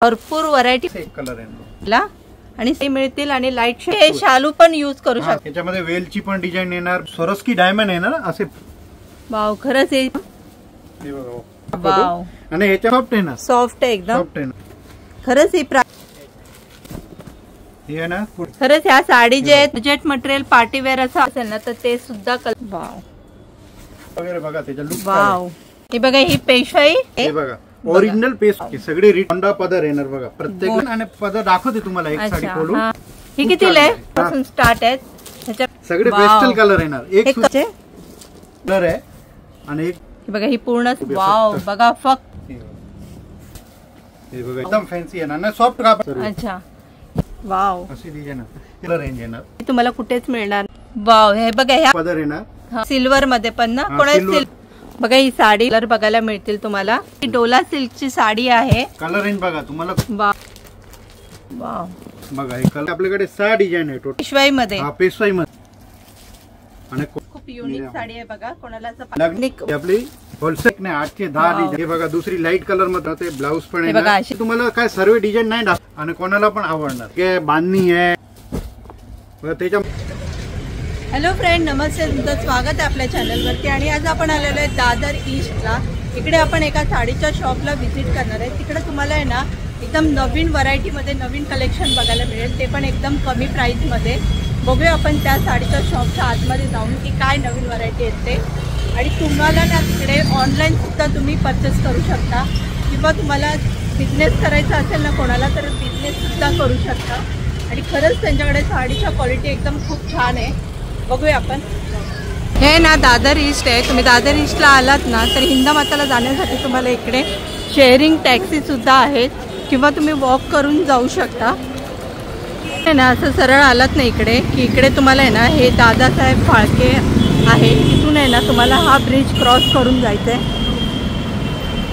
भरपूर व्हरायटी एक कलर आहे आणि ते मिळतील आणि लाईट शेड शालू पण यूज करू शकता। त्याच्यामध्ये वेलची पण डिझाइन येणार, स्वरस्की डायमंड येणार असे। वाव, खरंच आहे। वाव, आणि ह्याच्या सॉफ्ट आहे ना, सॉफ्ट आहे एकदम, सॉफ्ट आहे ना खरंच। हे ना खरंच ह्या साडी जे बजेट मटेरियल पार्टी वेअर असं असेल ना तर ते सुद्धा वाव वगैरे बघा त्याचा लुक। वाव, हे बघा ही पेशवाई, हे बघा ओरिजिनल पेस्ट सगळे रिटंडा पदर येणार बघा प्रत्येक, आणि पदर दाखवते तुम्हाला एक साडी खोलून। ही कितीला आहे पासून स्टार्ट आहे? त्याच्यात सगळे पेस्टल कलर येणार, एक कलर आहे आणि एक बघा ही पूर्ण। वाव, बघा फक्त हे बघा एकदम फॅन्सी आहे ना, सॉफ्ट कापड। अच्छा, वाव, अशी डिझाइन कलर रेंज येणार, तुम्हाला कुठेच मिळणार। वाव, हे बघा ह्या पदर येणार सिल्वर मध्ये पण ना, कोणा बघा ही साडी कलर बघायला मिळतील तुम्हाला। ही डोला सिल्कची साडी आहे, कलर रेंज बघा तुम्हाला। वाव, बघा हे कलर आपल्याकडे 6 डिझाइन आहे टोटल पेशवाई मध्ये। हा पेशवाई मध्ये, आणि खूप युनिक साडी आहे बघा। कोणाला आपली होलसेल ने 8 ते 10 डिझाइन। हे बघा दुसरी लाईट कलर मध्ये ते ब्लाउज पण आहे बघा। तुम्हाला काय सर्व डिझाइन नाही दाखव आणि कोणाला पण आवडणार, की बांधणी आहे त्याच्या। हॅलो फ्रेंड, नमस्ते, तुमचं स्वागत आहे आपल्या चॅनलवरती। आणि आज आपण आलेलो आहे दादर ईस्टला। इकडे आपण एका साडीच्या शॉपला व्हिजिट करणार आहे। तिकडे तुम्हाला आहे ना एकदम नवीन व्हरायटीमध्ये नवीन कलेक्शन बघायला मिळेल, ते पण एकदम कमी प्राईसमध्ये। बघूया आपण त्या साडीच्या शॉपच्या आतमध्ये जाऊन की काय नवीन व्हरायटी येते। आणि तुम्हाला ना तिकडे ऑनलाईन सुद्धा तुम्ही परचेस करू शकता, किंवा तुम्हाला बिझनेस करायचा असेल ना कोणाला तर बिझनेस सुद्धा करू शकता। आणि खरंच त्यांच्याकडे साडीच्या क्वालिटी एकदम खूप छान आहे। बघूया आपण। हे ना दादर ईस्ट आहे। तुम्ही दादर ईस्टला आलात ना तर हिंदामाताला जाण्यासाठी तुम्हाला इकडे शेअरिंग टॅक्सी सुद्धा आहेत, किंवा तुम्ही वॉक करून जाऊ शकता। हे ना असं सरळ आलात ना इकडे की इकडे तुम्हाला आहे ना हे दादासाहेब फाळके आहे, तिथून आहे ना तुम्हाला हा ब्रिज क्रॉस करून जायचं आहे।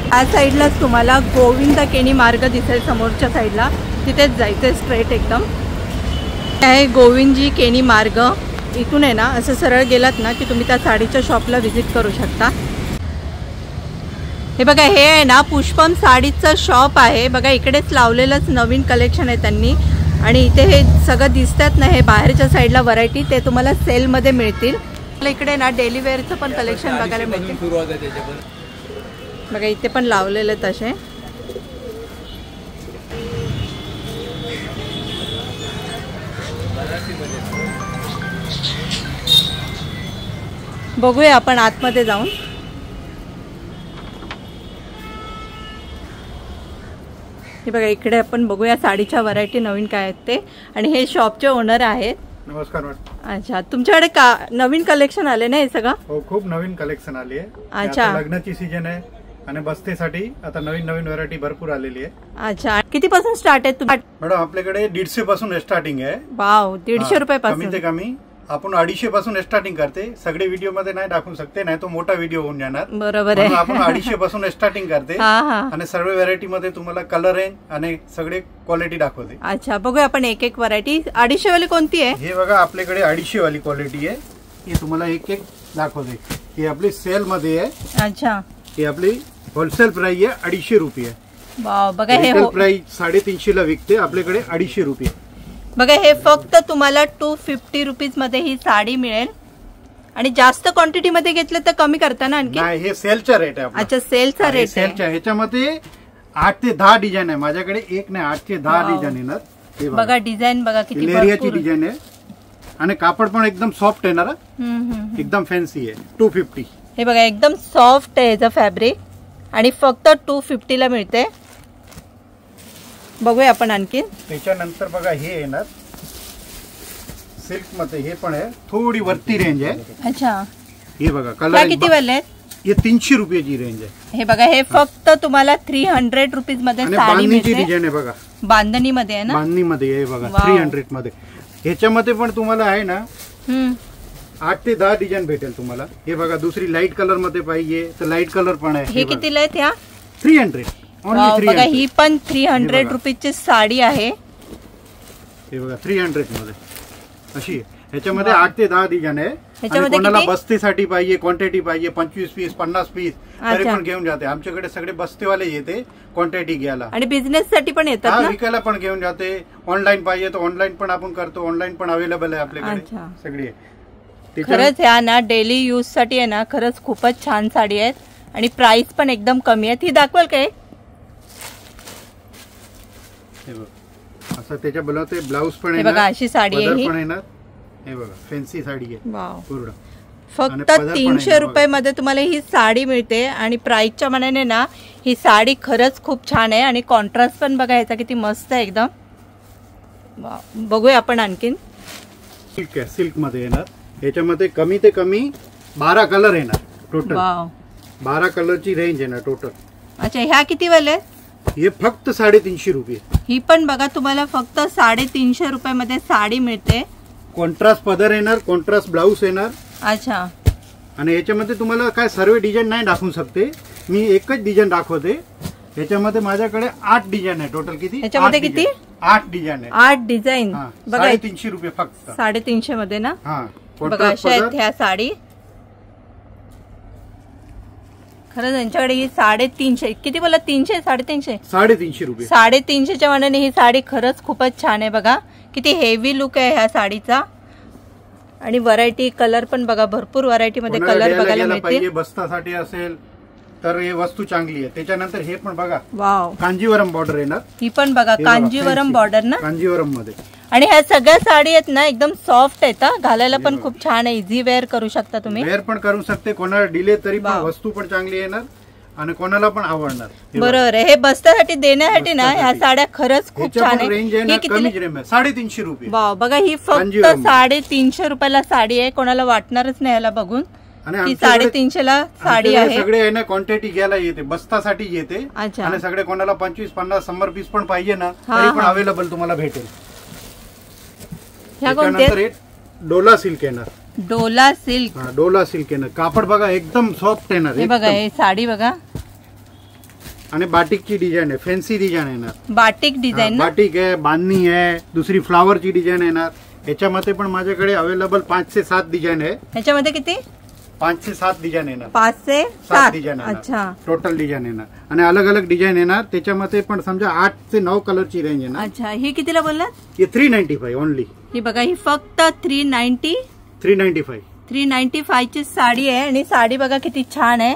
या साईडलाच तुम्हाला गोविंद केणी मार्ग दिसेल, समोरच्या साईडला तिथेच जायचं आहे स्ट्रेट एकदम। आहे गोविंदजी केणी मार्ग, इथून आहे ना असं सरळ गेलात ना की तुम्ही त्या साडीच्या शॉपला व्हिजिट करू शकता। हे बघा हे आहे ना पुष्पम साडीचं शॉप आहे बघा। इकडेच लावलेलंच नवीन कलेक्शन आहे त्यांनी, आणि इथे हे सगळं दिसतात ना हे बाहेरच्या साईडला व्हरायटी, ते तुम्हाला सेलमध्ये मिळतील। इकडे ना डेली वेअरचं पण कलेक्शन बघायला मिळतील बघा। इथे पण लावलेले तसे। बघूया आपण आतमध्ये जाऊन। हे बघा इकडे आपण बघूया साडीच्या व्हरायटी नवीन काय आहेत ते, आणि हे शॉपचे ओनर आहेत। नमस्कार। अच्छा, तुमच्याकडे का नवीन कलेक्शन आले ना हे सगळं? हो, खूप नवीन कलेक्शन आली आहे। अच्छा, लग्नाची सीजन आहे आणि बस्तेसाठी आता नवीन नवीन व्हरायटी भरपूर आलेली आहे। अच्छा, कितीपासून स्टार्ट आहे मॅडम? आपल्याकडे 150 पासून स्टार्टिंग आहे। वाव, 150 रुपयापासून? कमी ते कमी आपण 250 पासून स्टार्टिंग करते। सगळे व्हिडिओ मध्ये नाही दाखवू शकते, नाही तो मोठा व्हिडिओ होऊन जाणार। बरोबर आहे। आपण 250 पासून स्टार्टिंग करते आणि सर्व व्हरायटी मध्ये तुम्हाला कलर रेंज आणि सगळे क्वालिटी दाखवते। अच्छा, बघूया आपण एक एक व्हरायटी। 250 वाली कोणती आहे? हे बघा आपल्याकडे 250 वाली क्वालिटी आहे। हे तुम्हाला एक एक दाखवते। ही आपली सेल मध्ये आहे। अच्छा, ही आपली होलसेल प्राइस आहे 250 रुपये। वाव, बघा हे प्राइस 350 ला विकते, आपल्याकडे 250 रुपये। बघा हे फक्त तुम्हाला 250 रुपीज मध्ये ही साडी मिळेल, आणि जास्त क्वांटिटी मध्ये घेतलं तर कमी करता ना आणखी? नाही, हे सेलचा रेट आहे। अच्छा, सेलचा रेट आहे। सेलच्या ह्याच्यामध्ये 8 ते 10 डिझाइन आहे। माझ्याकडे एक नाही 8 ते 10 डिझाइन येणार। बघा डिझाइन बघा किती लेरियाची डिझाइन आहे, आणि कापड पण एकदम सॉफ्ट येणार, एकदम फॅन्सी आहे। 250। हे बघा एकदम सॉफ्ट आहे याचं फॅब्रिक, आणि फक्त 250 ला मिळते। बघूया आपण आणखी। त्याच्यानंतर बघा हे येणार सिल्क मध्ये, हे पण आहे, थोडी वरती रेंज आहे। अच्छा, हे बघा कलर किती वाले आहेत? हे 300 रुपयाची रेंज आहे। हे बघा हे फक्त तुम्हाला 300 रुपीज मध्ये साडी मिळते। डिझाइन आहे बघा, बांधणी मध्ये आहे ना? बांधणी मध्ये आहे बघा, 300 मध्ये। ह्याच्यामध्ये पण तुम्हाला आहे ना 8 ते 10 डिझाइन भेटेल तुम्हाला। हे बघा दुसरी लाईट कलर मध्ये पाहिजे तर लाईट कलर पण आहे। हे कितीला आहेत ह्या? 300। बघा ही पण 300 रुपीची साडी आहे। हे बघा 300 मध्ये अशी, ह्याच्यामध्ये 8 ते 10 डिझाइन आहे। ह्याच्यामध्ये कोणाला किती? बस्तीसाठी पाहिजे, क्वांटिटी पाहिजे 25 पीस 50 पीस तरी अच्छा. पण घेऊन जाते. आमच्याकडे सगळे बस्तीवाले येते क्वांटिटी घ्यायला. आणि बिझनेस साठी पण येतात हा, ना? विकायला पण घेऊन जाते. ऑनलाईन पाहिजे तर ऑनलाईन पण आपण करतो. ऑनलाईन पण अवेलेबल आहे आपल्याकडे अच्छा. सगळी. खरंच ह्या ना डेली यूज साठी आहे ना, खरंच खूपच छान साडी आहेत आणि प्राइस पण एकदम कमी आहे. ती दाखवाल काय? हे बघ, असं त्याच्या बनवते. ब्लाऊज पण हे बघा, अशी साडी आहे पदर ही. पण येणार. हे बघा, फॅन्सी साडी आहे वाव. पूर्ण. फक्त आणि पदर पण 300 आहे, रुपये मध्ये तुम्हाला ही साडी मिळते आणि प्राइसच्या मानाने ना ही साडी खरंच खूप छान आहे आणि कॉन्ट्रास्ट पण बघा याचा किती मस्त आहे एकदम. वाव. बघूया आपण आणखीन. सिल्क आहे, सिल्क मध्ये येणार. याच्यामध्ये कमी ते कमी 12 कलर येणार टोटल. वाव. 12 कलरची रेंज येणार टोटल. अच्छा, ह्या किती वाले? हे फक्त 350 रुपये. ही पण बघा तुम्हाला फक्त 350 रुपये मध्ये साडी मिळते. कॉन्ट्रास्ट पदर येणार, कॉन्ट्रास्ट ब्लाऊज येणार. अच्छा. आणि याच्यामध्ये तुम्हाला काय सर्व डिझाईन नाही दाखवू शकते, मी एकच डिझाईन दाखवते. याच्यामध्ये माझ्याकडे 8 डिझाईन आहे टोटल. किती? याच्यामध्ये किती? 8 डिझाईन आहे. 8 डिझाईन. बघा 350 रुपये फक्त. 350 मध्ये ना? हा, बघा कॉन्ट्रास्ट अशा आहेत पदर. ह्या साडी. खरं त्यांच्याकडे ही 350. किती बोला? 300? 350? 350 रुपये. 350च्या मानाने ही साडी खरंच खूपच छान आहे. बघा किती हेवी लुक आहे ह्या साडीचा. आणि व्हरायटी कलर पण बघा, भरपूर व्हरायटी मध्ये कोणाला कलर बघायला द्यायला पाहिजे, मिळतील. बस्तासाठी असेल तर हे वस्तू चांगली आहे. त्याच्यानंतर हे पण बघा, वाव. कांजीवरम बॉर्डर येणार. ही पण बघा हे बघा, कांजीवरम fancy. बॉर्डर ना? कांजीवरम मध्ये. आणि ह्या सगळ्या साडी आहेत ना एकदम सॉफ्ट आहेत हा. घालायला पण खूप छान आहे. इझी वेअर करू शकता तुम्ही. वेअर पण करू शकते. कोणाला डिले तरी पण वाव. वस्तू पण चांगली येणार आणि कोणाला पण आवडणार. हे बघा. बरोबर आहे. हे बस्त्यासाठी देण्यासाठी ना ह्या बस्त्यासाठी. साड्या खरंच खूप ह्याच्या छान पण रेंज आहे. आहे ना, ही कमी किती? रेंज आहे. 350 रुपये. वाव. बघा ही फक्त कांजीवरम. 350 रुपयाला साडी आहे. कोणाला वाटणारच नाही याला बघून. आणि ती आमच्याकडे- 350ला साडी आमच्याकडे आहे. सगळे आहे ना क्वांटिटी घ्यायला येते, बस्तासाठी येते. अच्छा. आणि सगळे कोणाला 25 50 100 पीस पण पाहिजे ना हा, तरी पण हा. अवेलेबल तुम्हाला भेटेल. ह्या त्याच्यानंतर कोणत्या? हे डोला सिल्क येणार. डोला सिल्क. हा, डोला सिल्क येणार. कापड बघा एकदम सॉफ्ट येणार. हे बघा एकदम. हे साडी बघा, आणि बाटिकची डिझाईन आहे, फॅन्सी डिझाईन येणार. बाटिक डिझाईन ना? बाटिक आहे, बांधणी आहे, दुसरी फ्लावरची डिझाईन येणार. याच्यामध्ये पण माझ्याकडे अवेलेबल 5 ते 7 डिझाईन आहे. ह्याच्यामध्ये किती? 5 ते 7 डिझाईन येणार. 5 ते 7 7. डिझाईन अच्छा. येणार. टोटल डिझाईन येणार आणि अलग अलग डिझाईन येणार. त्याच्यामध्ये पण समजा 8 ते 9 कलरची रेंज येणार. अच्छा. ही कितीला बोललात? हे 395 ओनली. ही बघा ही फक्त 395 395 ची साडी आहे. आणि साडी बघा किती छान आहे.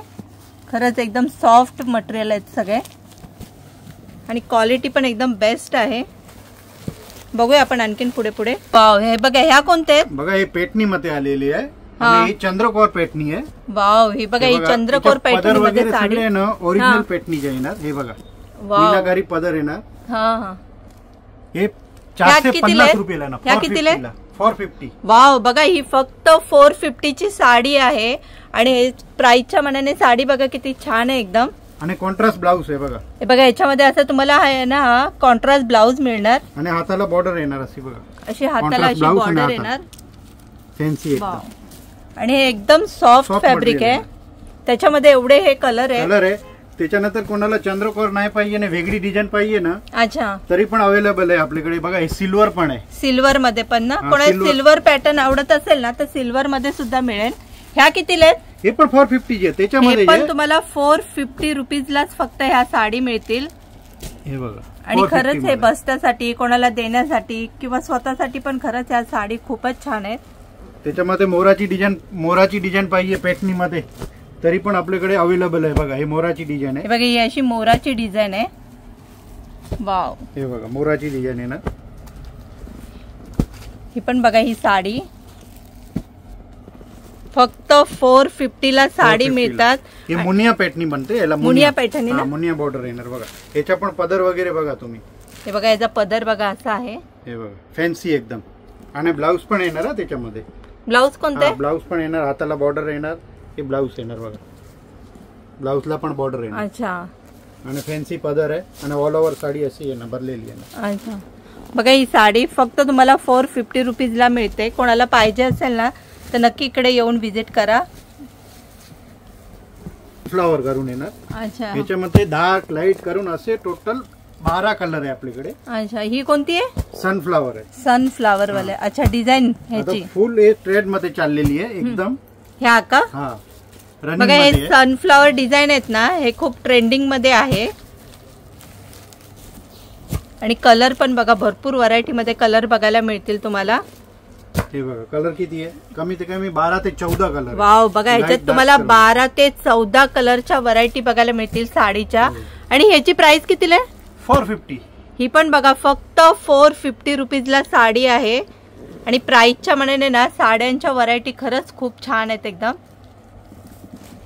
खरंच एकदम सॉफ्ट मटेरियल आहेत सगळे आणि क्वालिटी पण एकदम बेस्ट आहे. बघूया आपण आणखीन पुढे पुढे. वाव. हे बघा ह्या कोणत्या आहेत? बघा हे पेटणी मध्ये आलेली आहे. हा. आणि ही चंद्रकोर पेटणी आहे. वाव. ही बघा ही चंद्रकोर पैठणी मध्ये साडी. ओरिजिनल हा. पेटणी येणार. हे बघा वाव. मीनाकारी पदर येणार. हा हा. हे ह्या 450 कितीला आहेत? रुपयाला ना. ह्या कितीला आहेत? 450. वाव. बघा ही फक्त 450 ची साडी आहे. आणि प्राइसच्या मानाने साडी बघा किती छान आहे एकदम. आणि कॉन्ट्रास्ट ब्लाऊज आहे बघा. हे बघा याच्यामध्ये असं तुम्हाला आहे ना कॉन्ट्रास्ट ब्लाऊज मिळणार. आणि हाताला बॉर्डर येणार अशी बघा. अशी हाताला Contrast अशी blouse आणि बॉर्डर हातात. येणार. Fancy wow. एकदम. आणि हे एकदम सॉफ्ट Soft फॅब्रिक material आहे. त्याच्यामध्ये एवढे हे कलर आहे. कलर आहे. त्याच्यानंतर कोणाला चंद्रकोर नाही पाहिजे ना, वेगळी डिझाईन पाहिजे ना अच्छा. तरी पण अवेलेबल आहे आपल्याकडे. बघा हे सिल्वर पण आहे. सिल्वर मध्ये पण ना? हा, कोणाला silver. सिल्वर पॅटर्न आवडत असेल ना तर सिल्वर मध्ये सुद्धा मिळेल. ह्या कितीला आहेत? हे पण 450 आहे. त्याच्यामध्ये हे पण जे- तुम्हाला 450 रुपीजलाच फक्त ह्या साडी मिळतील. हे बघा आणि 450 खरंच हे मध्ये. बस्त्यासाठी कोणाला देण्यासाठी किंवा स्वतःसाठी पण खरंच ह्या साडी खूपच छान आहेत. त्याच्यामध्ये मोराची डिझाईन पाहिजे पेटणीमध्ये तरी पण आपल्याकडे अवेलेबल आहे. बघा हे मोराची डिझाईन हे आहे. बघा ही अशी मोराची डिझाईन आहे. वाव. हे बघा मोराची डिझाईन आहे ना. ही पण बघा ही साडी फक्त 450 ला साडी 450 मिळतात. हे मुनिया पेटणी बनते. याला मुनिया पैठणी ना? मुनिया बॉर्डर येणार. बघा याच्या पण पदर वगैरे बघा तुम्ही. हे बघा याचा पदर बघा असा आहे. हे बघा फॅन्सी एकदम. आणि ब्लाऊज पण येणार हा त्याच्यामध्ये. ब्लाऊज कोणते? ब्लाऊज पण येणार. हाताला बॉर्डर येणार. हे ब्लाऊज येणार बघा. ब्लाऊजला पण बॉर्डर येणार. अच्छा. आणि फॅन्सी पदर आहे. आणि ऑल ओव्हर साडी अशी येणार भरलेली आहे. अच्छा. बघा ही साडी फक्त तुम्हाला 450 रुपीजला मिळते. कोणाला पाहिजे असेल ना तर नक्की इकडे येऊन व्हिजिट करा. फ्लावर करून येणार. अच्छा. याच्यामध्ये डार्क लाईट करून असे टोटल 12 कलर आहे आपल्याकडे. अच्छा, ही कोणती आहे? सनफ्लावर आहे. सनफ्लावर वाले. अच्छा, डिझाईन ह्याची फुल हे ट्रेड मध्ये चाललेली आहे एकदम. ह्या का? हा, बघा हे सनफ्लावर डिझाईन आहेत ना, हे खूप ट्रेंडिंग मध्ये आहे. आणि कलर पण बघा, भरपूर व्हरायटी मध्ये कलर बघायला मिळतील तुम्हाला. हे बघा कलर किती आहे, कमी ते कमी 12 ते 14 कलर. वाव, बघा ह्याच्यात तुम्हाला 12 ते 14 कलरच्या व्हरायटी बघायला मिळतील साडीच्या. आणि ह्याची प्राइस कितीला आहे? 450. ही पण बघा फक्त 450 रुपीजला साडी आहे. आणि प्राइसच्या मानाने ना साड्यांच्या व्हरायटी खरंच खूप छान आहेत एकदम.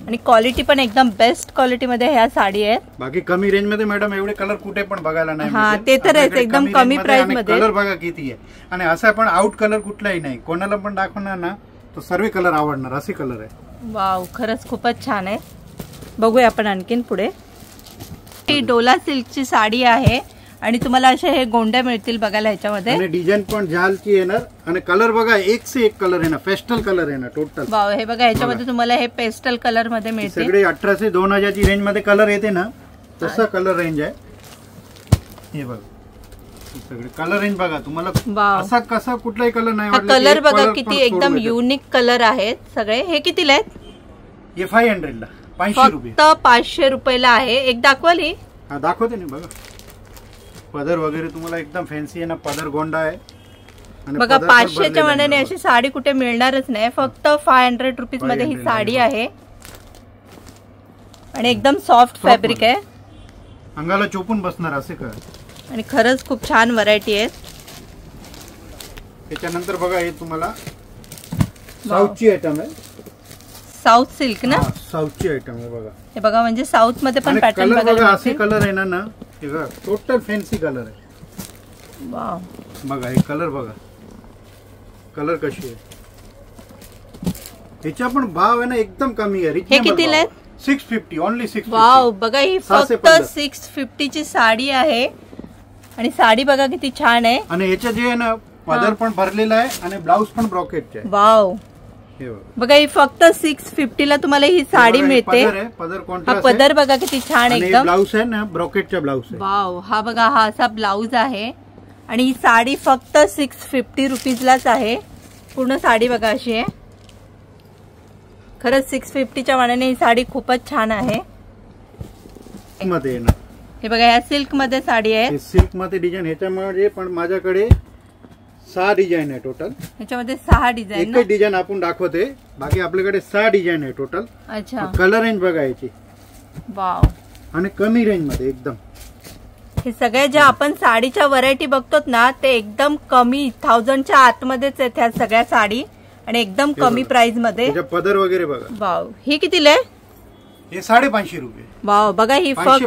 आणि क्वालिटी पण एकदम बेस्ट क्वालिटी मध्ये ह्या साडी आहेत. बाकी कमी रेंज मध्ये मॅडम एवढे कलर कुठे पण बघायला नाही. हा, ते तर आहे, एकदम कमी प्राइस मध्ये. कलर बघा किती आहे. आणि असा पण आउट कलर कुठलाही नाही, कोणाला पण दाखवणार ना तो सर्व कलर आवडणार असे कलर आहे. वाव, खरंच खूपच छान आहे. बघूया आपण आणखीन पुढे. ही डोला सिल्कची साडी आहे आणि तुम्हाला असे हे गोंड्या मिळतील बघायला ह्याच्यामध्ये. आणि डिझाईन पण झालची येणार. आणि कलर बघा एक से एक कलर येणार, पेस्टल कलर येणार टोटल. वाव, हे बघा ह्याच्यामध्ये तुम्हाला हे पेस्टल कलर मध्ये मिळतील. सगळे 18 से 2000 ची रेंज मध्ये कलर येते ना, तसा कलर रेंज आहे. हे बघा सगळे कलर रेंज बघा तुम्हाला. असा कसा कुठलाही कलर नाही वाटला. कलर बघा किती एकदम युनिक कलर आहेत सगळे. हे कितीला आहेत? हे 500 ला, 500 रुपये. फक्त 500 रुपयाला आहे. एक दाखवाल ही? हा, दाखवते ना. बघा पदर वगैरे तुम्हाला एकदम फॅन्सी आहे ना, पदर गोंडा आहे. बघा 500च्या मानाने अशी साडी कुठे मिळणारच नाही. फक्त 500 रुपीज मध्ये ही साडी आहे. आणि एकदम सॉफ्ट फॅब्रिक आहे, अंगाला चोपून बसणार असे काय. आणि खरंच खूप छान व्हरायटी आहेत. त्याच्यानंतर बघा हे तुम्हाला साऊथची आयटम आहे. साऊथ सिल्क ना? साऊथची आयटम आहे बघा. हे बघा म्हणजे साऊथ मध्ये पण पॅटर्न बघा असे कलर येणार ना. हे बघा टोटल फॅन्सी कलर आहे. वाव, बघा हे कलर बघा, कलर कशी आहे. ह्याचा पण भाव आहे ना एकदम कमी आहे. हे कितीला आहे? 650, ओनली 650. वाव, बघा ही फक्त 650 ची साडी आहे. आणि साडी बघा किती छान आहे. आणि ह्याच्या जे आहे ना पदर पण भरलेला आहे आणि ब्लाउज पण ब्रॉकेटचे आहे. वाव, बघा ही फक्त 650 ला तुम्हाला ही साडी मिळते. पदर बघा किती छान एकदम. ब्लाउज आहे ना ब्रॉकेटचा ब्लाउज आहे. वाव, हा बघा हा असा ब्लाउज आहे. आणि ही साडी फक्त 650 रुपीजलाच आहे. पूर्ण साडी बघा अशी आहे. खरंच 650च्या मानाने ही साडी खूपच छान आहे. मध्ये ना हे बघा ह्या सिल्क मध्ये साडी आहे. सिल्क मध्ये डिझाईन ह्याच्यामध्ये पण माझ्याकडे 6 डिझाईन आहे टोटल. ह्याच्यामध्ये 6 डिझाईन. एकच डिझाईन आपण दाखवते, बाकी आपल्याकडे 6 डिझाईन आहे टोटल. अच्छा, कलर रेंज बघा याची. वाव, आणि कमी रेंज मध्ये एकदम. हे सगळे जे आपण साडीच्या व्हरायटी बघतो ना ते एकदम कमी 1000च्या आतमध्येच आहेत ह्या सगळ्या साडी. आणि एकदम कमी प्राइस मध्ये. पदर वगैरे बघा. वाव, ही कितीला आहे? हे 550 रुपये. वाव, बघा ही फक्त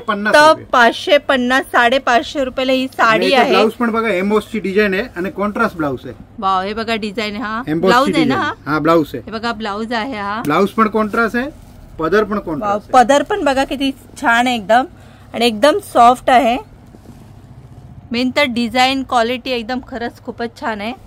550, 550 रुपयाला ही साडी आहे. ब्लाउज पण बघा एम्बॉस ची डिझाईन आहे आणि कॉन्ट्रास्ट ब्लाउज आहे. वाव, हे बघा डिझाईन. हा ब्लाउज आहे ना? हा ब्लाउज आहे. हे बघा ब्लाउज आहे. हा ब्लाउज पण कॉन्ट्रास्ट आहे, पदर पण कॉन्ट्रास्ट. पदर पण बघा किती छान आहे एकदम. आणि एकदम सॉफ्ट आहे. मेन तर डिझाईन क्वालिटी एकदम खरंच खूपच छान आहे.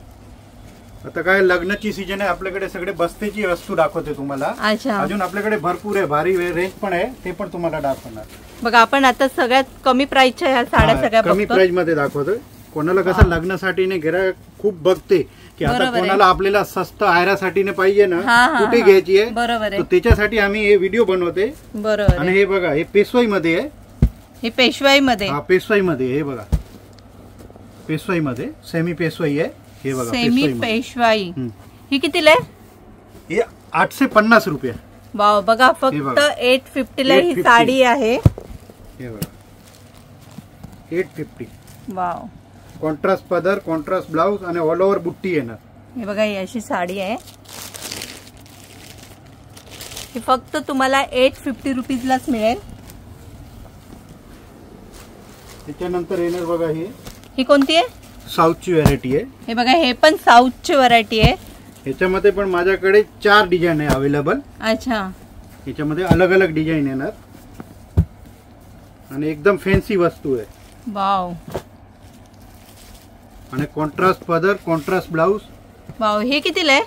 आता काय लग्नाची सीजन आहे, आपल्याकडे सगळे बस्तेची वस्तू दाखवते तुम्हाला. अच्छा, अजून आपल्याकडे भरपूर आहे, भारी रेंज पण आहे, ते पण तुम्हाला दाखवणार. बघा आपण आता सगळ्यात कमी प्राइसच्या ह्या साड्या सगळ्या कमी प्राइस मध्ये दाखवतोय. कोणाला कसं लग्नासाठी नाही गिऱ्हाईक खूप बघते की आता कोणाला आपल्याला स्वस्त आयरासाठी पाहिजे ना, कुठे घ्यायची आहे. बरोबर आहे, त्याच्यासाठी आम्ही हे व्हिडिओ बनवते. बरोबर. आणि हे बघा हे पेशवाई मध्ये आहे. हे पेशवाई मध्ये. हा पेशवाई मध्ये. हे बघा पेशवाई मध्ये सेमी पेशवाई आहे. हे बघा सेमी पेशवाई. ही कितीला आहे? हे 850 रुपये. वाव, बघा फक्त 850 ला ही साडी आहे. हे बघा 850. वाव, कॉन्ट्रास्ट पदर, कॉन्ट्रास्ट ब्लाउज आणि ऑल ओव्हर बुट्टी येणार. हे बघा ही अशी साडी आहे. ही फक्त तुम्हाला 850 रुपीजलाच मिळेल. त्याच्यानंतर येणार बघा ही कोणती आहे? साऊथची व्हरायटी आहे. हे बघा हे पण साऊथची व्हरायटी आहे. ह्याच्यामध्ये पण माझ्याकडे 4 डिझाईन आहे अवेलेबल. अच्छा, ह्याच्यामध्ये अलग अलग डिझाईन येणार आणि एकदम फॅन्सी वस्तू आहे. वाव, आणि कॉन्ट्रास्ट पदर, कॉन्ट्रास्ट ब्लाउज. वाव, हे कितीला आहे?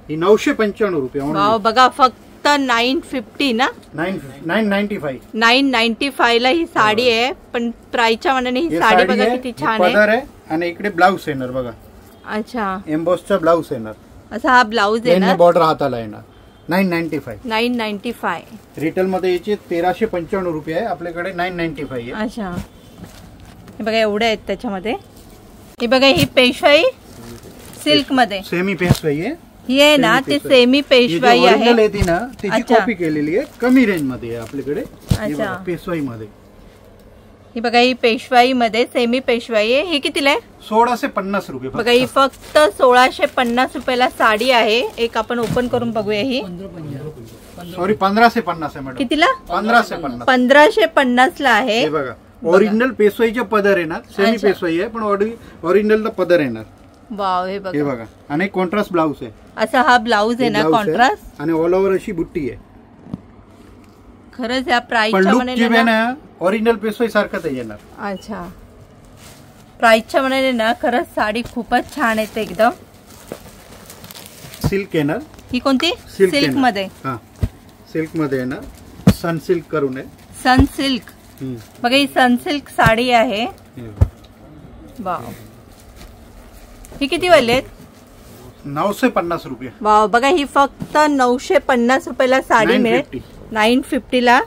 ही 995 रुपये. वाव, बघा फक्त फक्त 950 ना, 995 ला ही साडी आहे. पण प्राइसच्या मानाने ही साडी बघा किती छान आहे. आणि इकडे ब्लाऊज येणार बघा. अच्छा, एम्बॉसचा ब्लाऊज येणार. असा हा ब्लाऊज येणार. बॉर्डर हाताला येणार. 995. रिटेल मध्ये याचे 1395 रुपये आहे, आपल्याकडे 995 आहे. अच्छा, हे बघा एवढे आहेत त्याच्यामध्ये. हे बघा ही पेशवाई सिल्क मध्ये सेमी पेशवाई आहे. ही आहे ना, ती सेमी पेशवाई आहे. येते ना त्याची कॉपी केलेली आहे, कमी रेंज मध्ये आहे आपल्याकडे. अच्छा, पेशवाई मध्ये ही बघा ही पेशवाई मध्ये सेमी पेशवाई आहे. ही कितीला आहे? 1650 रुपये. बघा ही फक्त 1650 रुपयाला साडी आहे. एक आपण ओपन करून बघूया. ही सॉरी 1550 आहे मॅडम. कितीला? 1550. 1550 ला आहे. हे बघा ओरिजिनल पेशवाईचे पदर येणार. सेमी पेशवाई आहे पण ओरिजिनल पदर येणार. वाव, हे बघा. आणि कॉन्ट्रास्ट ब्लाऊज आहे. असा हा ब्लाऊज आहे ना, कॉन्ट्रास्ट. आणि ऑल ओव्हर अशी बुट्टी आहे. खरंच या प्राइसच्या मनाने ओरिजिनल पेशवाई सारखंच येणार. अच्छा, प्राइसच्या मनाने ना खरंच साडी खूपच छान आहे एकदम. सिल्क येणार. ही कोणती? सिल्क मध्ये. हा, सिल्क मध्ये येणार. सन सिल्क करून आहे. सन सिल्क. बघा ही सन सिल्क साडी आहे. वाव, ही किती वाली आहेत? 950 रुपये. वाव, बघा ही फक्त 950 रुपयाला साडी मिळेल. 950 ला.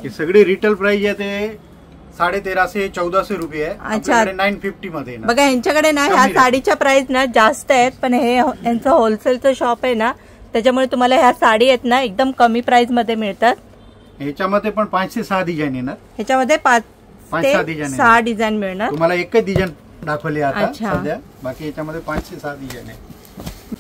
हे सगळे रिटेल प्राइस आहे ते 1350 1400 रुपये आहे. अच्छा, 950 मध्ये. बघा यांच्याकडे ना ह्या साडीच्या प्राइस ना जास्त आहेत, पण हे यांचं होलसेलचं शॉप आहे ना, त्याच्यामुळे तुम्हाला ह्या साडी आहेत ना एकदम कमी प्राइस मध्ये मिळतात. ह्याच्यामध्ये पण 5 से 6 डिझाईन येणार. ह्याच्यामध्ये 5 ते 6 डिझाईन मिळणार. तुम्हाला एकच डिझाईन दाखवली आता सध्या. बाकी याच्यामध्ये 5 से 6 डिझाईन आहे.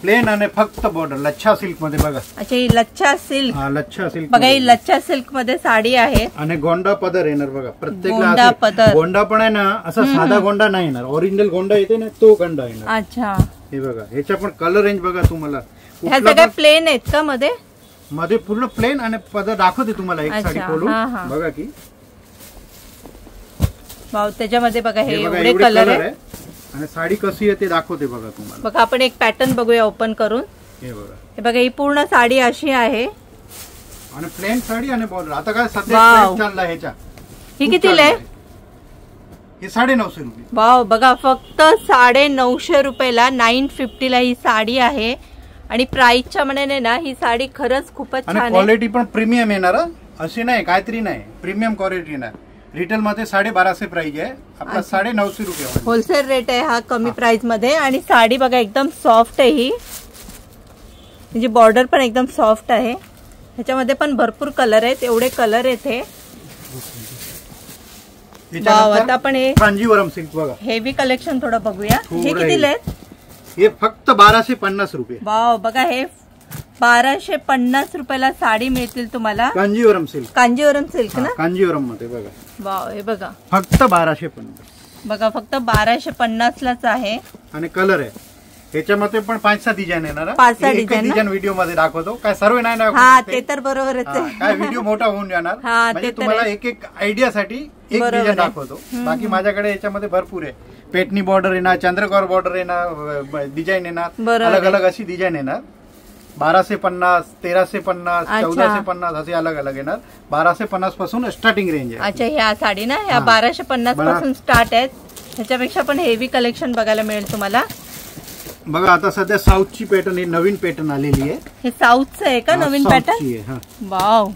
प्लेन आणि फक्त बॉर्डर लच्छा सिल्क मध्ये बघा. अच्छा, ही लच्छा सिल्क. हा, लच्छा सिल्क बघा ही लच्छा सिल्क मध्ये साडी आहे. आणि गोंडा पदर येणार बघा. प्रत्येक पदर गोंडा पण आहे ना, असा साधा गोंडा नाही येणार. ओरिजिनल गोंडा येते ना, तो गोंडा येणार. अच्छा, हे बघा. ह्याच्या पण कलर रेंज बघा तुम्हाला. ह्या सगळ्या प्लेन आहेत का मध्ये? मध्ये पूर्ण प्लेन आणि पदर दाखवते तुम्हाला एक साडी खोलून बघा की. वाव, त्याच्यामध्ये बघा हे एवढे कलर आहे. आणि साडी कशी आहे ते दाखवते बघा तुम्हाला. बघा आपण एक पॅटर्न बघूया ओपन करून. हे बघा. हे बघा ही पूर्ण साडी अशी आहे. आणि प्लेन साडी आणि बॉर्डर. आता काय सध्या चालला ह्याच्या. ही कितीला आहे? हे 950 रुपये. वाव, बघा फक्त 950 रुपयाला 950 ला ही साडी आहे. आणि प्राइसच्या मनाने ना ही साडी खरंच खूपच छान आहे. क्वालिटी पण प्रीमियम येणार. अशी नाही काहीतरी नाही, प्रीमियम क्वालिटी येणार. रिटेल मध्ये 1250 प्राइस आहे. आपला 950 रुपये होलसेल रेट आहे हा, कमी प्राइस मध्ये. आणि साडी बघा एकदम सॉफ्ट आहे ही, म्हणजे बॉर्डर पण एकदम सॉफ्ट आहे. ह्याच्यामध्ये पण भरपूर कलर आहेत. एवढे कलर आहेत हे. आता आपण हे कांजीवरम सिल्क बघा. हेवी कलेक्शन थोडं बघूया. हे कितीला आहेत? हे फक्त 1250 रुपये. वाव, बघा हे 1250 रुपयाला साडी मिळतील तुम्हाला. कांजीवरम सिल्क. कांजीवरम सिल्क ना, कांजीवरम मध्ये बघा. वाव, हे बघा फक्त 1250. बघा फक्त 1250 लाच आहे. आणि कलर आहे ह्याच्यामध्ये पण 5-6 डिझाईन येणार. 5-6 डिझाईन व्हिडिओ मध्ये दाखवतो. काय सर्व नाही ना. हा, ते तर बरोबरच आहे. काय व्हिडिओ मोठा होऊन जाणार. म्हणजे तुम्हाला एक आयडिया साठी एक डिझाईन दाखवतो. बाकी माझ्याकडे याच्यामध्ये भरपूर आहे. पेटनी बॉर्डर येणार, चंद्रकोर बॉर्डर येणार, डिझाईन येणार, अलग अलग अशी डिझाईन येणार. 1250, 1350, 1450 असे अलग अलग येणार. 1250 पासून स्टार्टिंग रेंज आहे. अच्छा, ह्या साडी ना ह्या 1250 पासून स्टार्ट आहेत. ह्याच्यापेक्षा पण हेवी कलेक्शन बघायला मिळेल तुम्हाला. बघा आता सध्या साऊथची पॅटर्न, ही नवीन पॅटर्न आलेली आहे. हे साऊथचं आहे का नवीन पॅटर्न? वाव,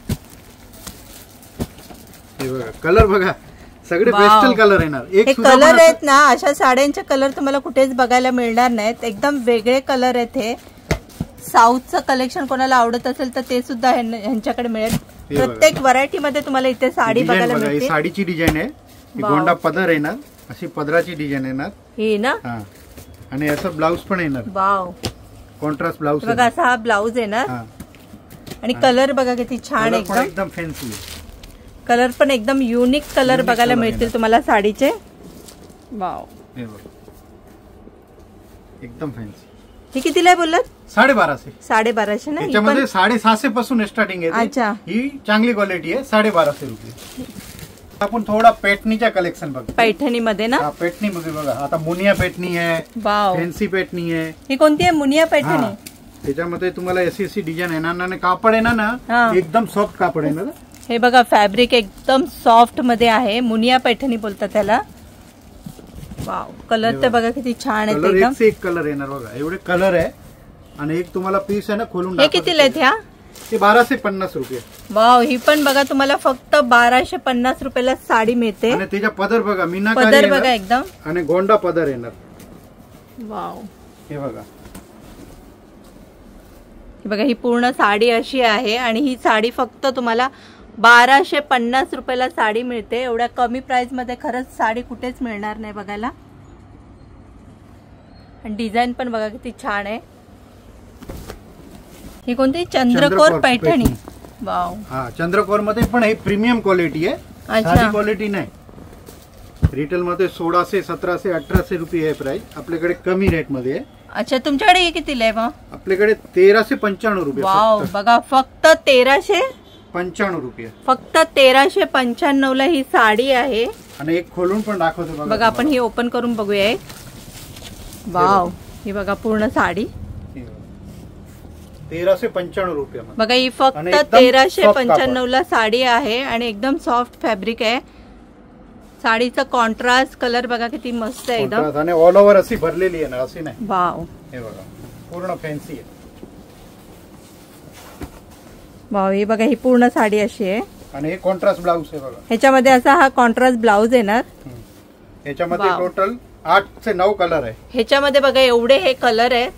हे बघा कलर बघा. सगळे पेस्टल कलर येणार. हे कलर आहेत ना, अशा साड्यांचे कलर तुम्हाला कुठेच बघायला मिळणार नाहीत. एकदम वेगळे कलर आहेत हे. साऊथचं कलेक्शन कोणाला आवडत असेल तर ते सुद्धा ह्यांच्याकडे मिळेल. प्रत्येक व्हरायटी मध्ये तुम्हाला इथे साडी बघायला मिळते. साडीची डिझाईन आहे. गोंडा पदर येणार, अशी पदराची डिझाईन येणार ही ना. आणि असं ब्लाऊज पण येणार. वाव, कॉन्ट्रास्ट ब्लाऊज बघा असा हा ब्लाऊज येणार. आणि कलर बघा किती छान आहे. एकदम फॅन्सी कलर पण एकदम युनिक कलर बघायला मिळतील तुम्हाला साडीचे. वाव, एकदम फॅन्सी. ही कितीला आहे बोललात? 1250. 1250 ना. याच्यामध्ये 750 पासून स्टार्टिंग आहे. अच्छा, ही चांगली क्वालिटी आहे. 1250 रुपये. आपण थोडा पैठणीच्या कलेक्शन बघ. पैठणी मध्ये ना. पैठणी मध्ये बघा. आता मुनिया पैठणी आहे, फॅन्सी पैठणी आहे. ही कोणती आहे? मुनिया पैठणी. त्याच्यामध्ये तुम्हाला अशी डिझाईन येणार ना, कापड येणार ना एकदम सॉफ्ट कापड येणार. हे बघा फॅब्रिक एकदम सॉफ्ट मध्ये आहे, मुनिया पैठणी बोलतात त्याला. वाव, कलर तर बघा किती छान आहे एकदम. एक कलर येणार बघा, एवढे कलर आहे. आणि एक तुम्हाला पीस आहे ना खोलून. हे कितीला आहेत ह्या? ते 1250 रुपये. वाव, ही पण बघा तुम्हाला फक्त 1250 रुपयाला साडी मिळते. आणि त्याच्या पदर बघा, मीनाकारी पदर बघा एकदम, आणि गोंडा पदर येणार. वाव, हे बघा, ही बघा ही पूर्ण साडी अशी आहे. आणि ही साडी फक्त तुम्हाला 1250 रुपयाला साडी मिळते. एवढ्या कमी प्राइस मध्ये खरंच साडी कुठेच मिळणार नाही बघायला. आणि डिझाईन पण बघा किती छान आहे. ही कोणती? चंद्रकोर पैठणी. वाव, हा, चंद्रकोर मध्ये पण हे प्रीमियम क्वालिटी आहे, साधी क्वालिटी नाही. रिटेल मध्ये 1600, 1700, 1800 रुपये आहे प्राइस. आपल्याकडे कमी रेट मध्ये आहे. अच्छा, तुमच्याकडे हे कितीला आहे मग? आपल्याकडे 1395 रुपये. वाव, बघा फक्त 1395 रुपये. फक्त 1395 ला ही साडी आहे. आणि एक खोलून पण दाखवतो बघा, आपण ही ओपन करून बघूया. वाव, ही बघा पूर्ण साडी 1395 रुपये. बघा ही फक्त 1395 ला साडी आहे. आणि एकदम सॉफ्ट फॅब्रिक आहे. साडीचा कॉन्ट्रास्ट कलर बघा किती मस्त आहे एकदम. आणि ऑल ओव्हर अशी भरलेली आहे ना, अशी नाही. वाव, हे बघा पूर्ण फॅन्सी आहे. वाव, ही बघा ही पूर्ण साडी अशी आहे. आणि हे कॉन्ट्रास्ट ब्लाउज आहे बघा. ह्याच्यामध्ये असा हा कॉन्ट्रास्ट ब्लाउज येणार. ह्याच्यामध्ये टोटल 8 ते 9 कलर आहे. ह्याच्यामध्ये बघा एवढे हे कलर आहे.